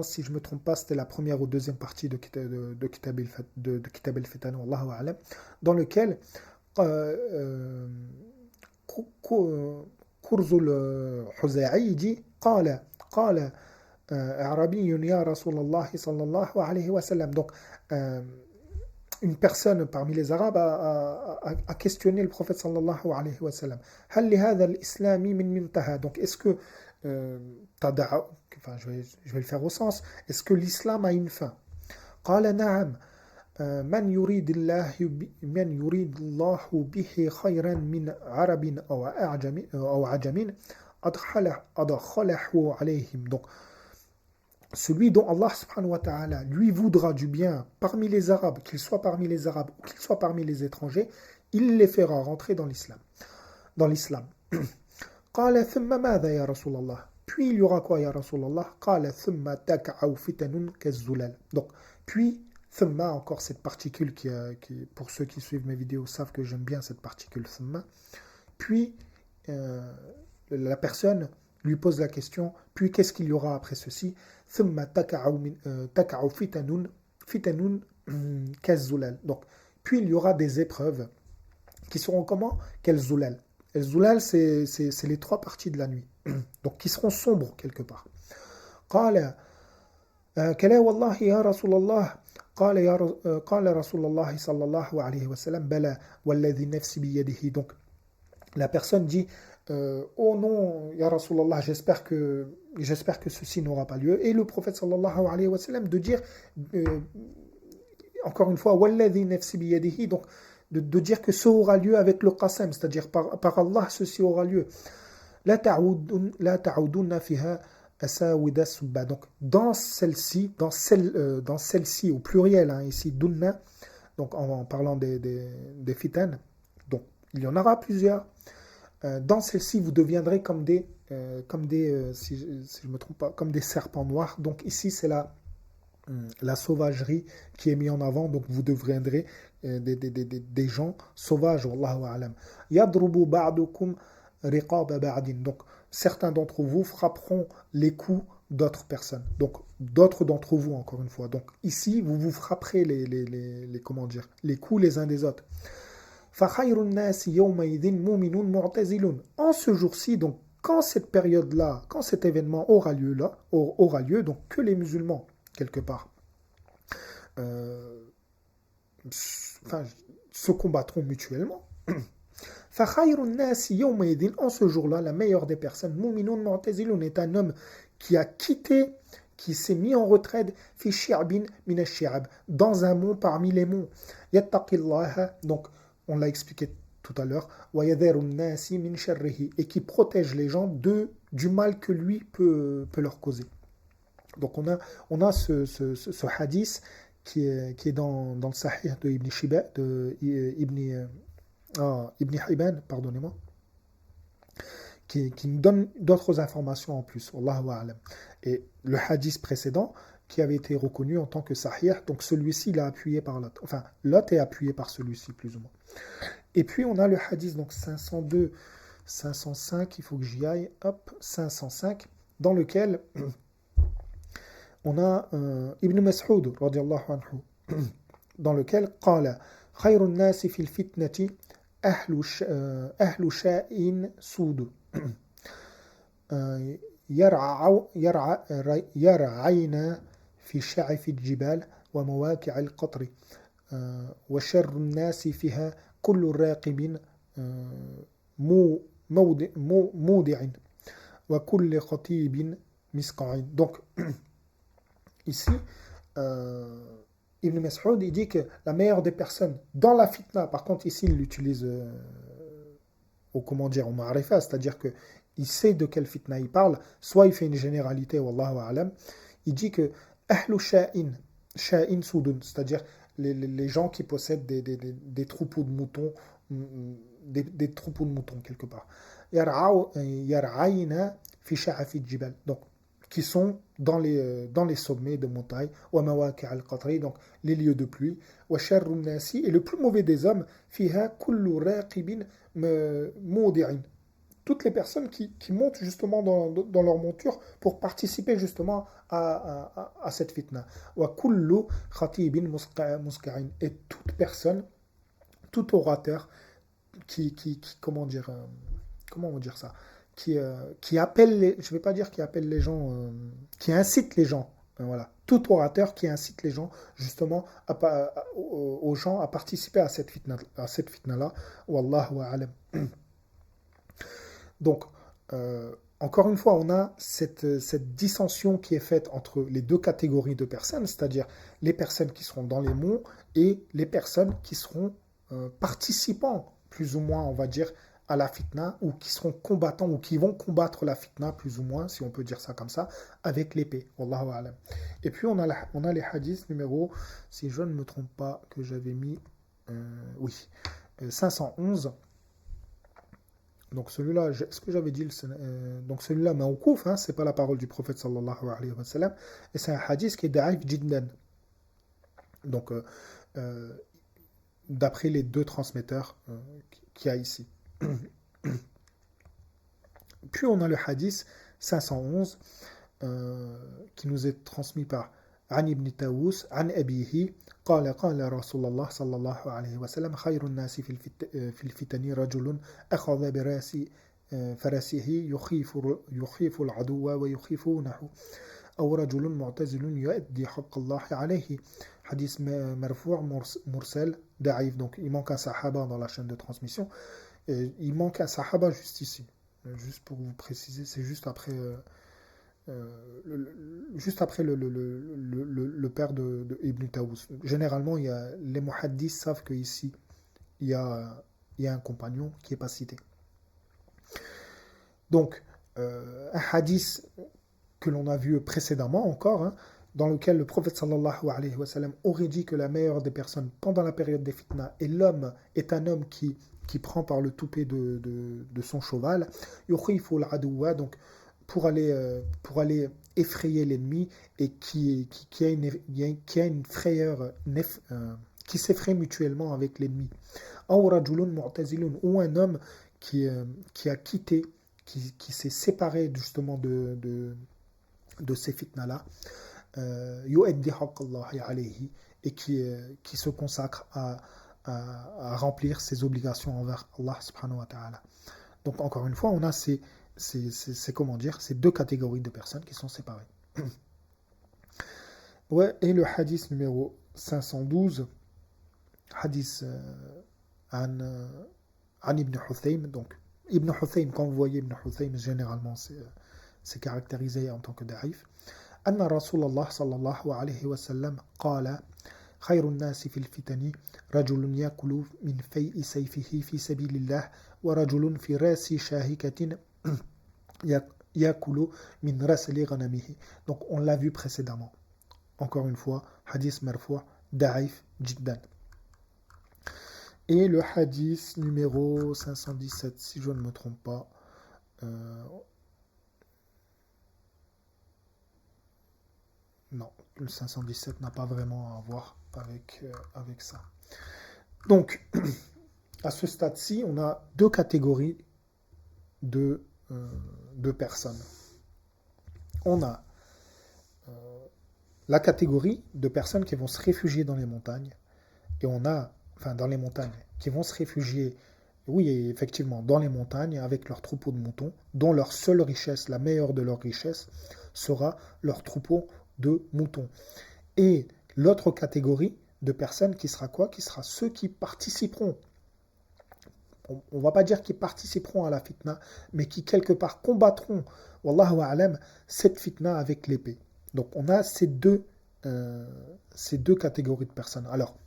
si je ne me trompe pas, c'était la première ou deuxième partie de Kitab al-Fitan, Wallahu a'lam, dans lequel كرز الحزاعي dit قال أعرابي يا رسول الله صلى الله عليه وسلم. Donc une personne parmi les Arabes a questionné le prophète sallallahu alayhi wa sallam. هل لهذا الإسلام من منتهى. Donc est-ce que enfin, je vais le faire au sens, est-ce que l'islam a une fin? قال نعم من يريد الله به خيرا من عرب أو عجم أدخله عليهم. Donc celui dont Allah subhanahu wa ta'ala lui voudra du bien parmi les Arabes, qu'il soit parmi les Arabes ou qu'il soit parmi les étrangers, il les fera rentrer dans l'islam. قال ثم ماذا يا رسول الله. Puis il y aura quoi, ya Rasulallah? قال ثم تقع فتن كالزلال. Donc puis thumma, encore cette particule qui, pour ceux qui suivent mes vidéos savent que j'aime bien cette particule thumma. Puis la personne lui pose la question, puis qu'est-ce qu'il y aura après ceci? thumma تقع فتن كالزلال. Donc puis il y aura des épreuves qui seront comment? كالزلال. El Zulal, c'est les trois parties de la nuit, donc qui seront sombres quelque part. قال كلا والله يا رسول الله قال رسول الله صلى الله عليه وسلم بلى والذي نفسي بيده. Donc La personne dit oh non, Ya Rasulallah, j'espère que ceci n'aura pas lieu. Et le prophète sallallahu alayhi wa sallam de dire, euh, encore une fois, Walladhi nafsi biyadihi, donc de dire que ce aura lieu avec le qasam, c'est-à-dire par Allah, ceci aura lieu. La ta'udunna fiha asawida subba. Donc dans celle-ci, dans celle-ci au pluriel, hein, ici, dunna, donc en parlant des fitanes, donc il y en aura plusieurs. Dans celle-ci, vous deviendrez si je me trompe pas, comme des serpents noirs. Donc ici, c'est la sauvagerie qui est mise en avant. Donc vous deviendrez des gens sauvages. Wallahu a'lam. Yadrubu ba'dukum riqaba ba'din. Donc certains d'entre vous frapperont les coups d'autres personnes. Donc d'autres d'entre vous, encore une fois. Donc ici, vous vous frapperez comment dire, les coups les uns des autres. En ce jour-ci, donc quand cette période-là, quand cet événement aura lieu, donc que les musulmans, quelque part, enfin, se combattront mutuellement. En ce jour-là, la meilleure des personnes, est un homme qui a quitté, qui s'est mis en retraite, dans un mont parmi les monts. Donc, on l'a expliqué tout à l'heure, et qui protège les gens du mal que lui peut leur causer. Donc on a ce hadith qui est dans le Sahih de Ibn Shiba, Ibn Hibban, pardonnez-moi, qui nous donne d'autres informations en plus. Wallahu a'lam. Et le hadith précédent, qui avait été reconnu en tant que Sahih, donc celui-ci il est appuyé par l'autre. Enfin, l'autre est appuyé par celui-ci, plus ou moins. Et puis on a le hadith, donc 502, 505, il faut que j'y aille, hop, 505, dans lequel on a Ibn Mas'ud, radiallahu anhu, dans lequel قال خير الناس في الفتنة أهل شاء سود يرعين في شعف الجبال ومواقع القطر وشر الناس فيها كل راقب مودع وكل خطيب مسقع. Donc ici Ibn Mas'ud il dit que la meilleure des personnes dans la fitna, par contre ici il l'utilise au ma'arifa, c'est-à-dire que il sait de quelle fitna il parle, soit il fait une généralité, wallahu a'lam, il dit que ahlu sha'in soudun, c'est-à-dire les gens qui possèdent des troupeaux de moutons, des troupeaux de moutons quelque part. Yar'aina fi sha'afi jibal, donc qui sont dans les sommets de montagnes, wa mawaqi' al-qatri, donc les lieux de pluie, wa sharrun nasi, et le plus mauvais des hommes, fiha kullu raqibin mawdi'in, toutes les personnes qui montent justement dans leur monture pour participer justement à cette fitna. Wa kullu khatibin musqa'in, et toute personne, tout orateur comment on va dire ça, qui appelle, je ne vais pas dire qui appelle les gens, qui incite les gens, voilà, tout orateur qui incite les gens justement aux gens à participer à cette fitna-là, wallahu a'lam. Donc, encore une fois, on a cette dissension qui est faite entre les deux catégories de personnes, c'est-à-dire les personnes qui seront dans les monts et les personnes qui seront participants, plus ou moins, on va dire, à la fitna, ou qui seront combattants, ou qui vont combattre la fitna, plus ou moins, si on peut dire ça comme ça, avec l'épée. Wallahu a'lam. Et puis, on a les hadiths numéro, si je ne me trompe pas, que j'avais mis, 511. Donc celui-là, est-ce que j'avais dit donc celui-là, ma'oukouf, hein, c'est pas la parole du prophète sallallahu alayhi wa sallam, et c'est un hadith qui est da'if jiddan. Donc, d'après les deux transmetteurs qu'il y a ici. Puis on a le hadith 511 qui nous est transmis par عن ابن طاووس عن أبيه قال رسول الله صلى الله عليه وسلم خير الناس في الفتن رجل أخذ براس فرسه يخيف العدو ويخيفونه أو رجل معتزل يؤدي حق الله عليه. Hadith marfou' mursal da'if, donc il manque un sahaba dans la chaîne de transmission Et il manque un sahaba juste ici. Juste pour vous préciser, c'est juste après le père de Ibn Tawus. Généralement, les muhaddis savent qu'ici, il y a, il y a un compagnon qui n'est pas cité. Donc, un hadith que l'on a vu précédemment encore, hein, dans lequel le prophète sallallahu alayhi wa sallam aurait dit que la meilleure des personnes pendant la période des fitnas est un homme qui prend par le toupet de son cheval, yukhiful aduwa, donc pour aller effrayer l'ennemi et qui a une frayeur, qui s'effraie mutuellement avec l'ennemi. Aw rajulun mu'tazilun, ou un homme qui a quitté, qui s'est séparé justement de ces fitnas-là, yu'addi haqqallahi alayhi, et qui se consacre à remplir ses obligations envers Allah subhanahu wa ta'ala. Donc encore une fois, on a comment dire, ces deux catégories de personnes qui sont séparées. Ouais, et le hadith numéro 512, hadith an Ibn Huthaym. Donc Ibn Huthaym, quand vous voyez Ibn Huthaym, généralement c'est caractérisé en tant que da'if. أن رسول الله صلى الله عليه وسلم قال خير الناس في الفتن رجل يأكل من فيء سيفه في سبيل الله ورجل في راس شاهكة يأكل من رسل غنمه. Donc on l'a vu précédemment. Encore une fois, hadith marfou' da'if jiddan. Et le hadith numéro 517, si je ne me trompe pas, non, le 517 n'a pas vraiment à voir avec ça. Donc, à ce stade-ci, on a deux catégories de personnes. On a la catégorie de personnes qui vont se réfugier dans les montagnes, et on a, enfin dans les montagnes, qui vont se réfugier, oui, effectivement, dans les montagnes avec leurs troupeaux de moutons, dont leur seule richesse, la meilleure de leur richesse, sera leur troupeau de moutons. Et l'autre catégorie de personnes qui sera quoi? Qui sera ceux qui participeront. On ne va pas dire qu'ils participeront à la fitna, mais qui quelque part combattront, wallahu a'lam, cette fitna avec l'épée. Donc on a ces deux catégories de personnes. Alors,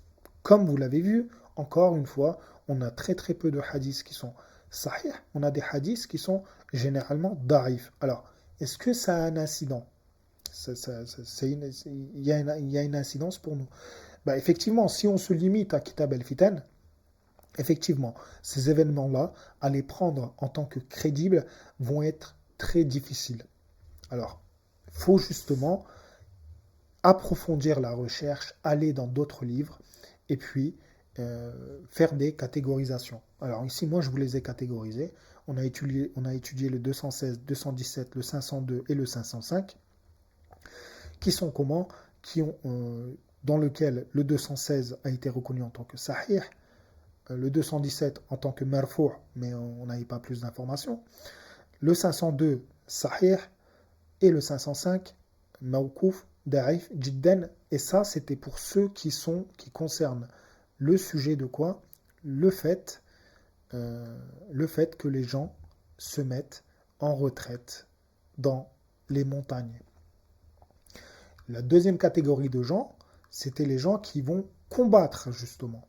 comme vous l'avez vu, encore une fois, on a très très peu de hadiths qui sont sahih, on a des hadiths qui sont généralement da'if. Alors, est-ce que ça a un incident? Il y a une incidence pour nous. Bah, effectivement, si on se limite à Kitab al-Fitan, effectivement, ces événements-là, à les prendre en tant que crédibles, vont être très difficiles. Alors, il faut justement approfondir la recherche, aller dans d'autres livres, et puis faire des catégorisations. Alors ici, moi, je vous les ai catégorisés. On a étudié le 216, 217, le 502 et le 505, qui sont comment? Dans lequel le 216 a été reconnu en tant que sahih, le 217 en tant que marfou', mais on n'avait pas plus d'informations, le 502 sahih, et le 505 mawkouf, da'if, jiddan, et ça c'était pour ceux qui concernent le sujet de quoi? Le fait que les gens se mettent en retraite dans les montagnes. La deuxième catégorie de gens, c'était les gens qui vont combattre justement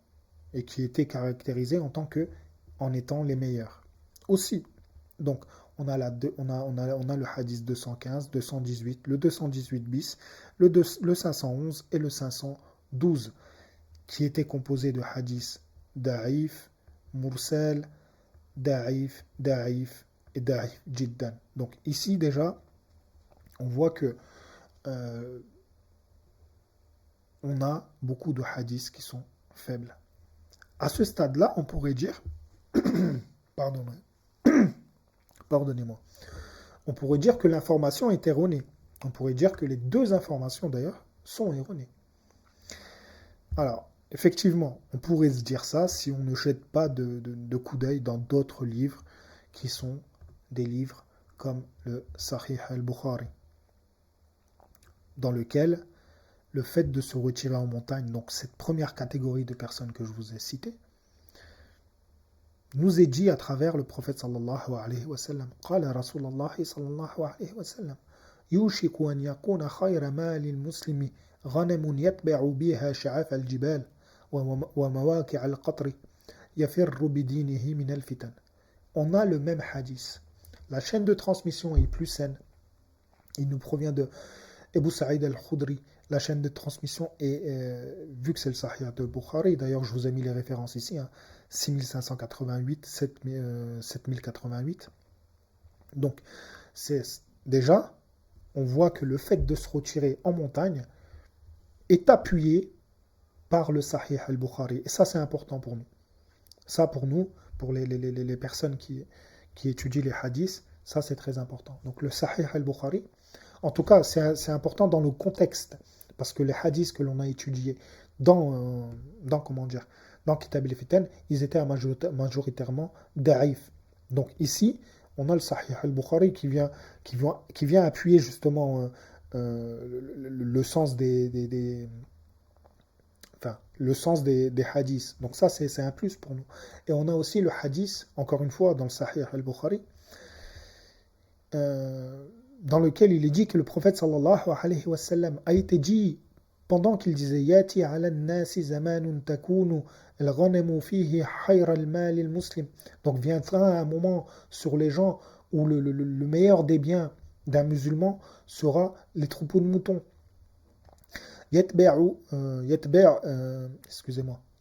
et qui étaient caractérisés en étant les meilleurs. Aussi, donc on a le hadith 215, 218, le 218 bis, le 511 et le 512 qui étaient composés de hadiths da'if, mursal, da'if et da'if jiddan. Donc ici déjà, on voit que on a beaucoup de hadiths qui sont faibles. À ce stade-là, on pourrait dire, pardonnez-moi, on pourrait dire que l'information est erronée. On pourrait dire que les deux informations d'ailleurs sont erronées. Alors, effectivement, on pourrait se dire ça si on ne jette pas de coup d'œil dans d'autres livres qui sont des livres comme le Sahih al-Bukhari, dans lequel le fait de se retirer en montagne, donc cette première catégorie de personnes que je vous ai citées, nous est dit à travers le prophète sallallahu alayhi wa sallam. Qala Rasulallah sallallahu alayhi wa sallam. يوشك أن يكون خير مال المسلم غنم يتبع بها شعاف الجبال ومواقع القطر يفر بدينه من الفتن. On a le même hadith. La chaîne de transmission est plus saine. Il nous provient de Abu Sa'id al-Khudri. La chaîne de transmission est, vu que c'est le Sahih de Bukhari, d'ailleurs je vous ai mis les références ici, hein, 6588, 7088. Donc, c'est déjà, on voit que le fait de se retirer en montagne est appuyé par le Sahih al-Bukhari. Et ça, c'est important pour nous. Ça, pour nous, pour les personnes qui étudient les hadiths, ça, c'est très important. Donc, le Sahih al-Bukhari, en tout cas, c'est important dans le contexte. Parce que les hadiths que l'on a étudiés dans Kitab al-Fitan, ils étaient majoritairement da'if. Donc ici, on a le Sahih al-Bukhari qui vient appuyer justement le sens le sens des hadiths. Donc ça, c'est un plus pour nous. Et on a aussi le hadith, encore une fois, dans le Sahih al-Bukhari, dans lequel il est dit que le prophète sallallahu alayhi wa sallam a été dit pendant qu'il disait Yati ala nasi zamanun takunu al-ghanamu fihi khayra al-mal al-muslim. Donc viendra un moment sur les gens où le meilleur des biens d'un musulman sera les troupeaux de moutons.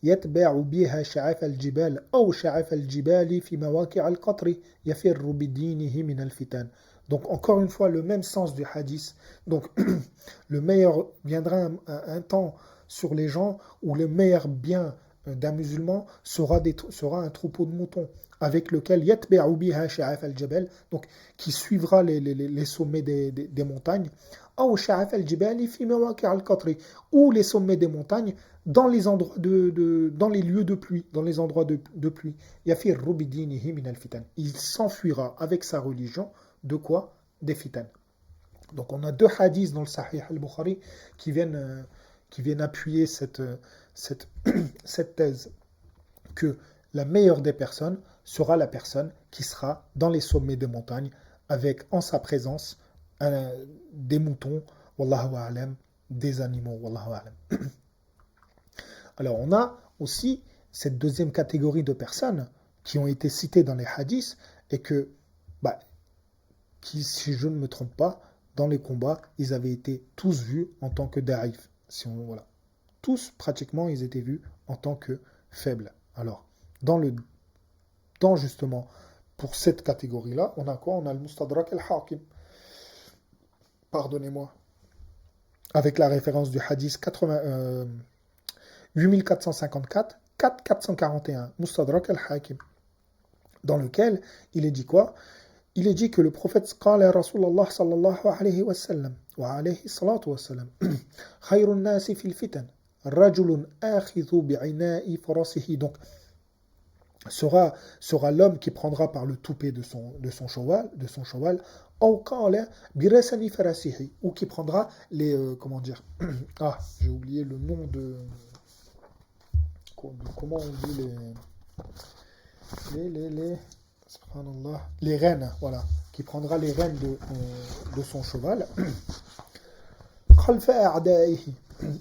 يتبع بها شعاف الجبال أو شعاف الجبال في مواقع القطر يفر بدينه من الفتن. Donc encore une fois le même sens du hadith. Donc le meilleur viendra un temps sur les gens où le meilleur bien d'un musulman sera un troupeau de moutons avec lequel يتبع بها شعاف الجبال, donc qui suivra les sommets des montagnes, أو شعاف الجبال في مواقع القطر, ou les sommets des montagnes dans les endroits dans les lieux de pluie, dans les endroits de pluie. يفر بدينه من الفتن. Il s'enfuira avec sa religion de quoi? Des fitan. Donc on a deux hadiths dans le Sahih al-Bukhari qui viennent appuyer cette thèse que la meilleure des personnes sera la personne qui sera dans les sommets des montagnes avec en sa présence des moutons, wallahu a'lam, des animaux, wallahu a'lam. Alors on a aussi cette deuxième catégorie de personnes qui ont été citées dans les hadiths et que qui, si je ne me trompe pas, dans les combats, ils avaient été tous vus en tant que da'if. Voilà. Tous, pratiquement, ils étaient vus en tant que faibles. Alors, justement, pour cette catégorie-là, on a quoi? On a le Mustadrak al-Hakim. Pardonnez-moi. Avec la référence du hadith 8454, 4441, Mustadrak al-Hakim, dans lequel il est dit quoi? Il est dit que le prophète qala Rasulallah sallallahu alayhi wa sallam wa alayhi salatu wa sallam khayrun nasi fil fitan rajulun akhidhu bi'ina'i farasihi, donc sera l'homme qui prendra par le toupet de son cheval ou qala birasani farasihi, ou qui prendra les j'ai oublié le nom de comment on dit les rênes, voilà, qui prendra les rênes de son cheval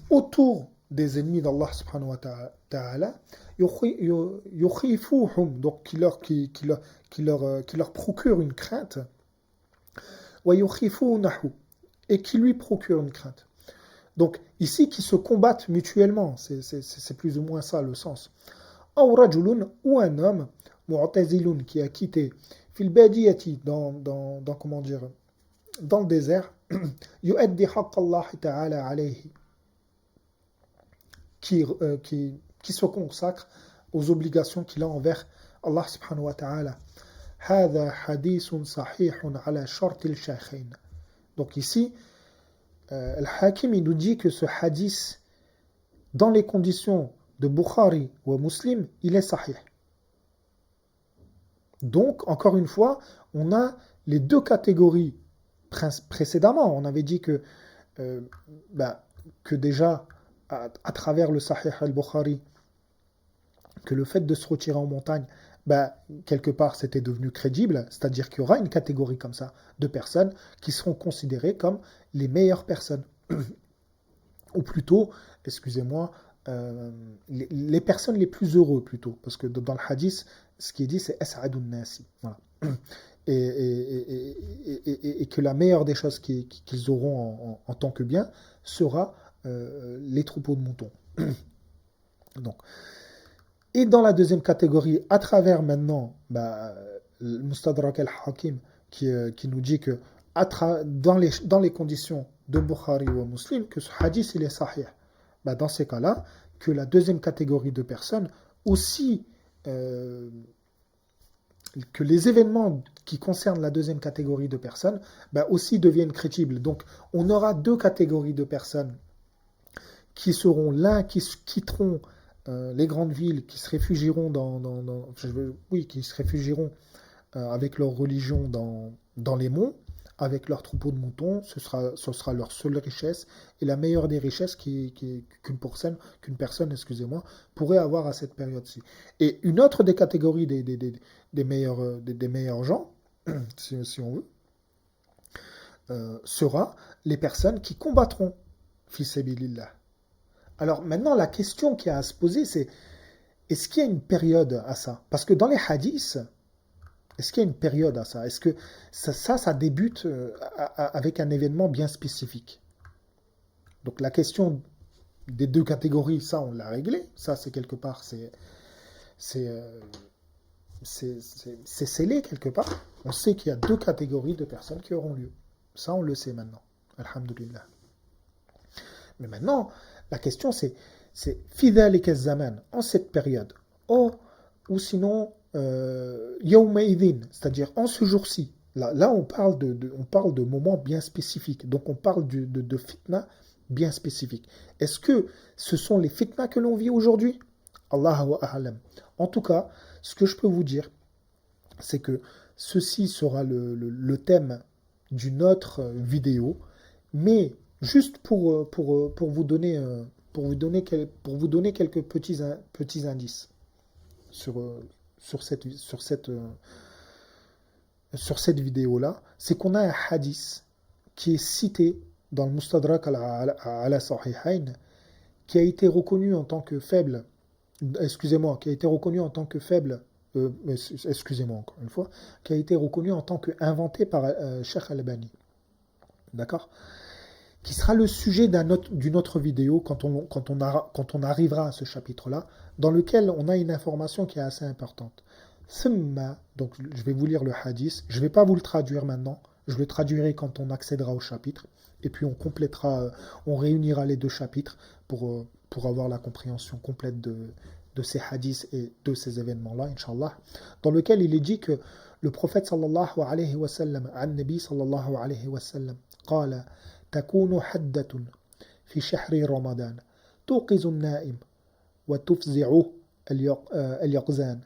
autour des ennemis d'Allah subhanahu wa ta'ala, yukhifuhum, donc qui leur procure une crainte, wa yukhifunahu, et qui lui procure une crainte. Donc ici, qui se combattent mutuellement, c'est plus ou moins ça le sens. Aw rajulun, ou un homme mu'tazilun, qui a quitté fil badiyati, dans le désert, yu'addi haqq Allah ta'ala alayhi, qui se consacre aux obligations qu'il a envers Allah subhanahu wa ta'ala. Hadha hadithun sahihun ala shart al-shaykhayn. Donc ici, Al-Hakim il nous dit que ce hadith, dans les conditions de Bukhari ou Muslim, il est sahih. Donc, encore une fois, on a les deux catégories précédemment. On avait dit que déjà, à travers le Sahih al-Bukhari, que le fait de se retirer en montagne quelque part c'était devenu crédible, c'est-à-dire qu'il y aura une catégorie comme ça de personnes qui seront considérées comme les meilleures personnes, ou plutôt, excusez-moi, les personnes les plus heureux plutôt, parce que dans le hadith, ce qui est dit c'est As'adun Nasi. Voilà. Et que la meilleure des choses qu'ils auront en tant que bien sera les troupeaux de moutons. Donc, et dans la deuxième catégorie, à travers maintenant le Mustadrak al-Hakim qui nous dit que dans les conditions de Bukhari ou Muslim, que ce hadith il est sahih. Dans ces cas-là, que la deuxième catégorie de personnes aussi, que les événements qui concernent la deuxième catégorie de personnes aussi deviennent crédibles. Donc on aura deux catégories de personnes qui seront l'un qui quitteront les grandes villes, qui se réfugieront qui se réfugieront avec leur religion dans les monts, avec leurs troupeaux de moutons, ce sera leur seule richesse et la meilleure des richesses qu'une personne, excusez-moi, pourrait avoir à cette période-ci. Et une autre des catégories des meilleurs gens, si on veut, sera les personnes qui combattront fi sabilillah. Alors maintenant, la question qui a à se poser, c'est est-ce qu'il y a une période à ça? Parce que dans les hadiths, est-ce qu'il y a une période à ça? Est-ce que ça débute avec un événement bien spécifique? Donc la question des deux catégories, ça on l'a réglé. Ça c'est quelque part, c'est scellé quelque part. On sait qu'il y a deux catégories de personnes qui auront lieu. Ça on le sait maintenant. Alhamdulillah. Mais maintenant, la question c'est fidalik az-zaman, en cette période. Ou sinon Yawmaidin, c'est-à-dire en ce jour-ci. Là on parle de moments bien spécifiques. Donc on parle de fitna bien spécifiques. Est-ce que ce sont les fitna que l'on vit aujourd'hui? Allahu a'lam. En tout cas, ce que je peux vous dire, c'est que ceci sera le thème d'une autre vidéo, mais juste pour vous donner quelques petits indices sur cette vidéo-là, c'est qu'on a un hadith qui est cité dans le Mustadrak ala Sahihayn, qui a été reconnu en tant que faible, excusez-moi encore une fois, qui a été reconnu en tant que inventé par Sheikh Al-Albani. D'accord? Qui sera le sujet d'une autre vidéo quand on arrivera à ce chapitre-là, dans lequel on a une information qui est assez importante. Thumma, donc je vais vous lire le hadith, je ne vais pas vous le traduire maintenant, je le traduirai quand on accédera au chapitre, et puis on réunira les deux chapitres pour avoir la compréhension complète de ces hadiths et de ces événements-là, Inch'Allah, dans lequel il est dit que le prophète sallallahu alayhi wa sallam, an-nabi sallallahu alayhi wa sallam, قال تكون حدة في شهر رمضان توقظ النائم وتفزع اليقظان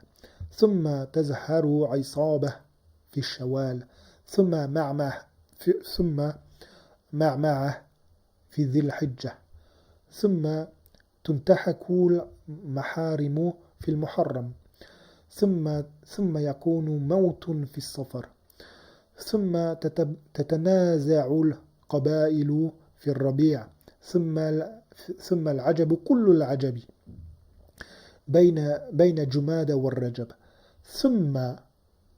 ثم تزهر عصابة في الشوال ثم معمعة في ذي الحجة ثم تنتهك المحارم في المحرم ثم يكون موت في الصفر ثم تتنازع القبائل في الربيع ثم العجب كل العجب بين جمادى والرجب ثم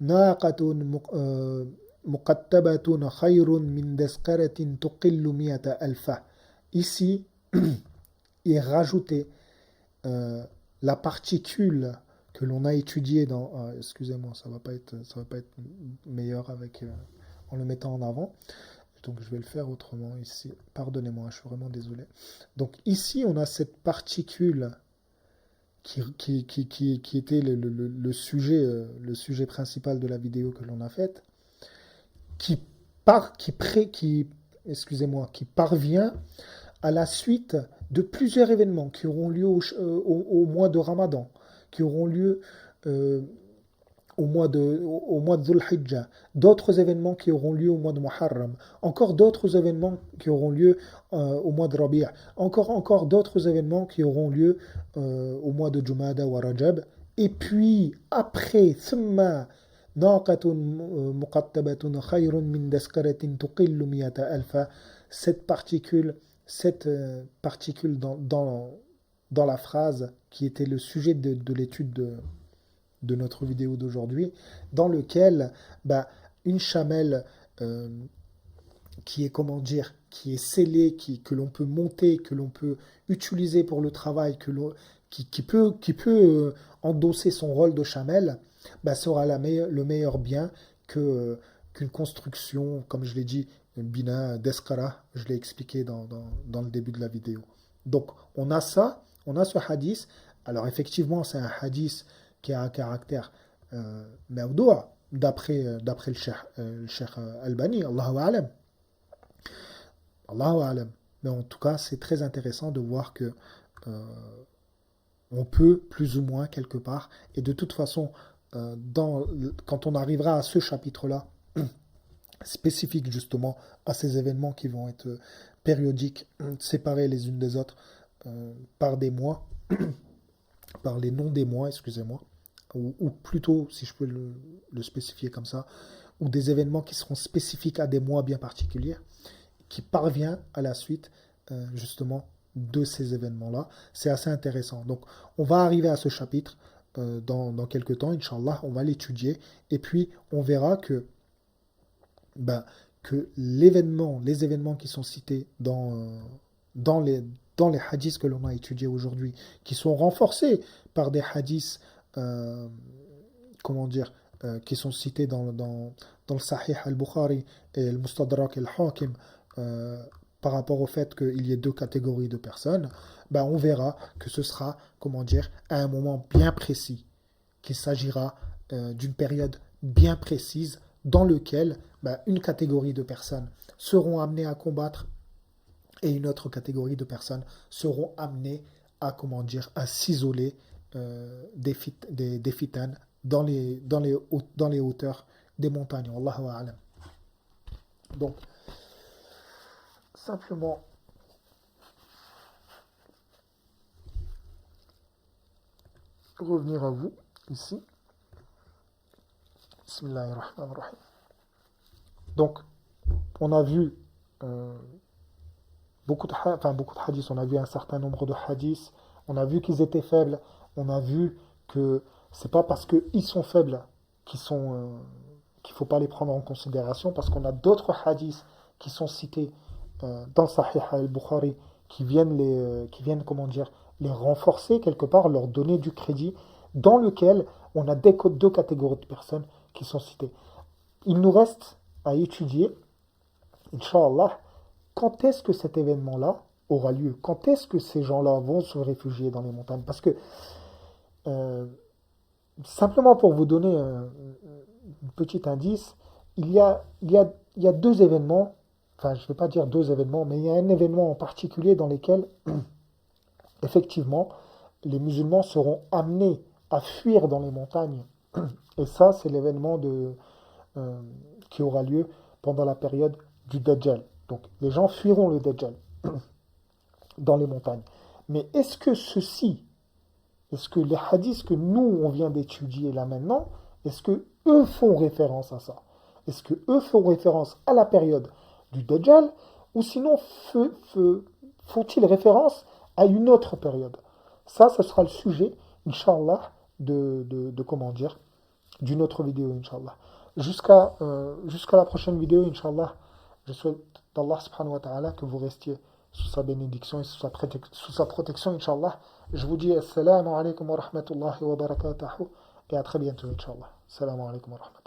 ناقة مقتبة خير من دسقرة تقل 100,000. Ici est rajouté la particule que l'on a étudiée dans... excusez-moi, ça va pas être meilleur en le mettant en avant. Donc je vais le faire autrement ici. Pardonnez-moi, je suis vraiment désolé. Donc ici, on a cette particule qui était le sujet principal de la vidéo que l'on a faite, qui parvient à la suite de plusieurs événements qui auront lieu au mois de Ramadan, qui auront lieu au mois de Dhul Hijjah, d'autres événements qui auront lieu au mois de Muharram, encore d'autres événements qui auront lieu au mois de Rabi', encore d'autres événements qui auront lieu au mois de Jumada ou Rajab, et puis après, ثم ناقة مقطبة خير من دسكرة تقل 100,000. Cette particule, cette particule dans la phrase qui était le sujet de l'étude de notre vidéo d'aujourd'hui, dans lequel bah, une chamelle euh, qui est, comment dire, qui est scellée, que l'on peut monter, que l'on peut utiliser pour le travail, qui peut endosser son rôle de chamelle, bah, sera le meilleur bien qu'une construction, comme je l'ai dit, une bina d'eskara, je l'ai expliqué dans le début de la vidéo. Donc on a ça, on a ce hadith. Alors effectivement, c'est un hadith qui a un caractère mawdoua, d'après le cheikh Albani, Allahu Alam. Allahu Alam. Mais en tout cas, c'est très intéressant de voir que euh, on peut plus ou moins quelque part. Et de toute façon, quand on arrivera à ce chapitre-là, spécifique justement à ces événements qui vont être périodiques, séparés les unes des autres par des mois, par les noms des mois, excusez-moi, ou plutôt, si je peux le spécifier comme ça, ou des événements qui seront spécifiques à des mois bien particuliers, qui parvient à la suite justement de ces événements-là. C'est assez intéressant. Donc on va arriver à ce chapitre dans quelques temps, Inch'Allah, on va l'étudier, et puis on verra ben, que les événements qui sont cités dans les hadiths que l'on a étudiés aujourd'hui, qui sont renforcés par des hadiths, euh, comment dire, qui sont cités dans le Sahih al-Bukhari et le Mustadrak al-Hakim, euh, par rapport au fait qu'il y ait deux catégories de personnes, ben on verra que ce sera, comment dire, à un moment bien précis, qu'il s'agira d'une période bien précise dans lequel ben, une catégorie de personnes seront amenées à combattre et une autre catégorie de personnes seront amenées à, comment dire, à s'isoler des fitanes dans les hauteurs des montagnes. Wallahu a'lam. Donc, simplement, revenir à vous, ici. Bismillahirrahmanirrahim. Donc, on a vu beaucoup de hadiths, on a vu un certain nombre de hadiths, on a vu qu'ils étaient faibles, on a vu que c'est pas parce qu'ils sont faibles qu'il faut pas les prendre en considération, parce qu'on a d'autres hadiths qui sont cités dans Sahih al-Bukhari qui viennent, comment dire, les renforcer quelque part, leur donner du crédit, dans lequel on a deux catégories de personnes qui sont citées. Il nous reste à étudier, Inch'Allah, quand est-ce que cet événement-là aura lieu? Quand est-ce que ces gens-là vont se réfugier dans les montagnes? Parce que, euh, simplement pour vous donner un petit indice, il y a deux événements, enfin je ne vais pas dire deux événements, mais il y a un événement en particulier dans lequel, effectivement, les musulmans seront amenés à fuir dans les montagnes. Et ça, c'est l'événement euh, qui aura lieu pendant la période du Dajjal. Donc les gens fuiront le Dajjal dans les montagnes. Mais est-ce que les hadiths que nous, on vient d'étudier là maintenant, est-ce que eux font référence à ça? Est-ce que eux font référence à la période du Dajjal, ou sinon font-ils référence à une autre période? Ça, ce sera le sujet, Inch'Allah, comment dire, d'une autre vidéo, Inch'Allah. Jusqu'à la prochaine vidéo, Inch'Allah, je souhaite d'Allah subhanahu wa ta'ala que vous restiez sous sa bénédiction et sous sa protection, Inch'Allah. Je vous dis assalamu alaikum wa rahmatullahi wa barakatuhu et à très bientôt, Inch'Allah. Assalamu alaikum wa rahmatullahi.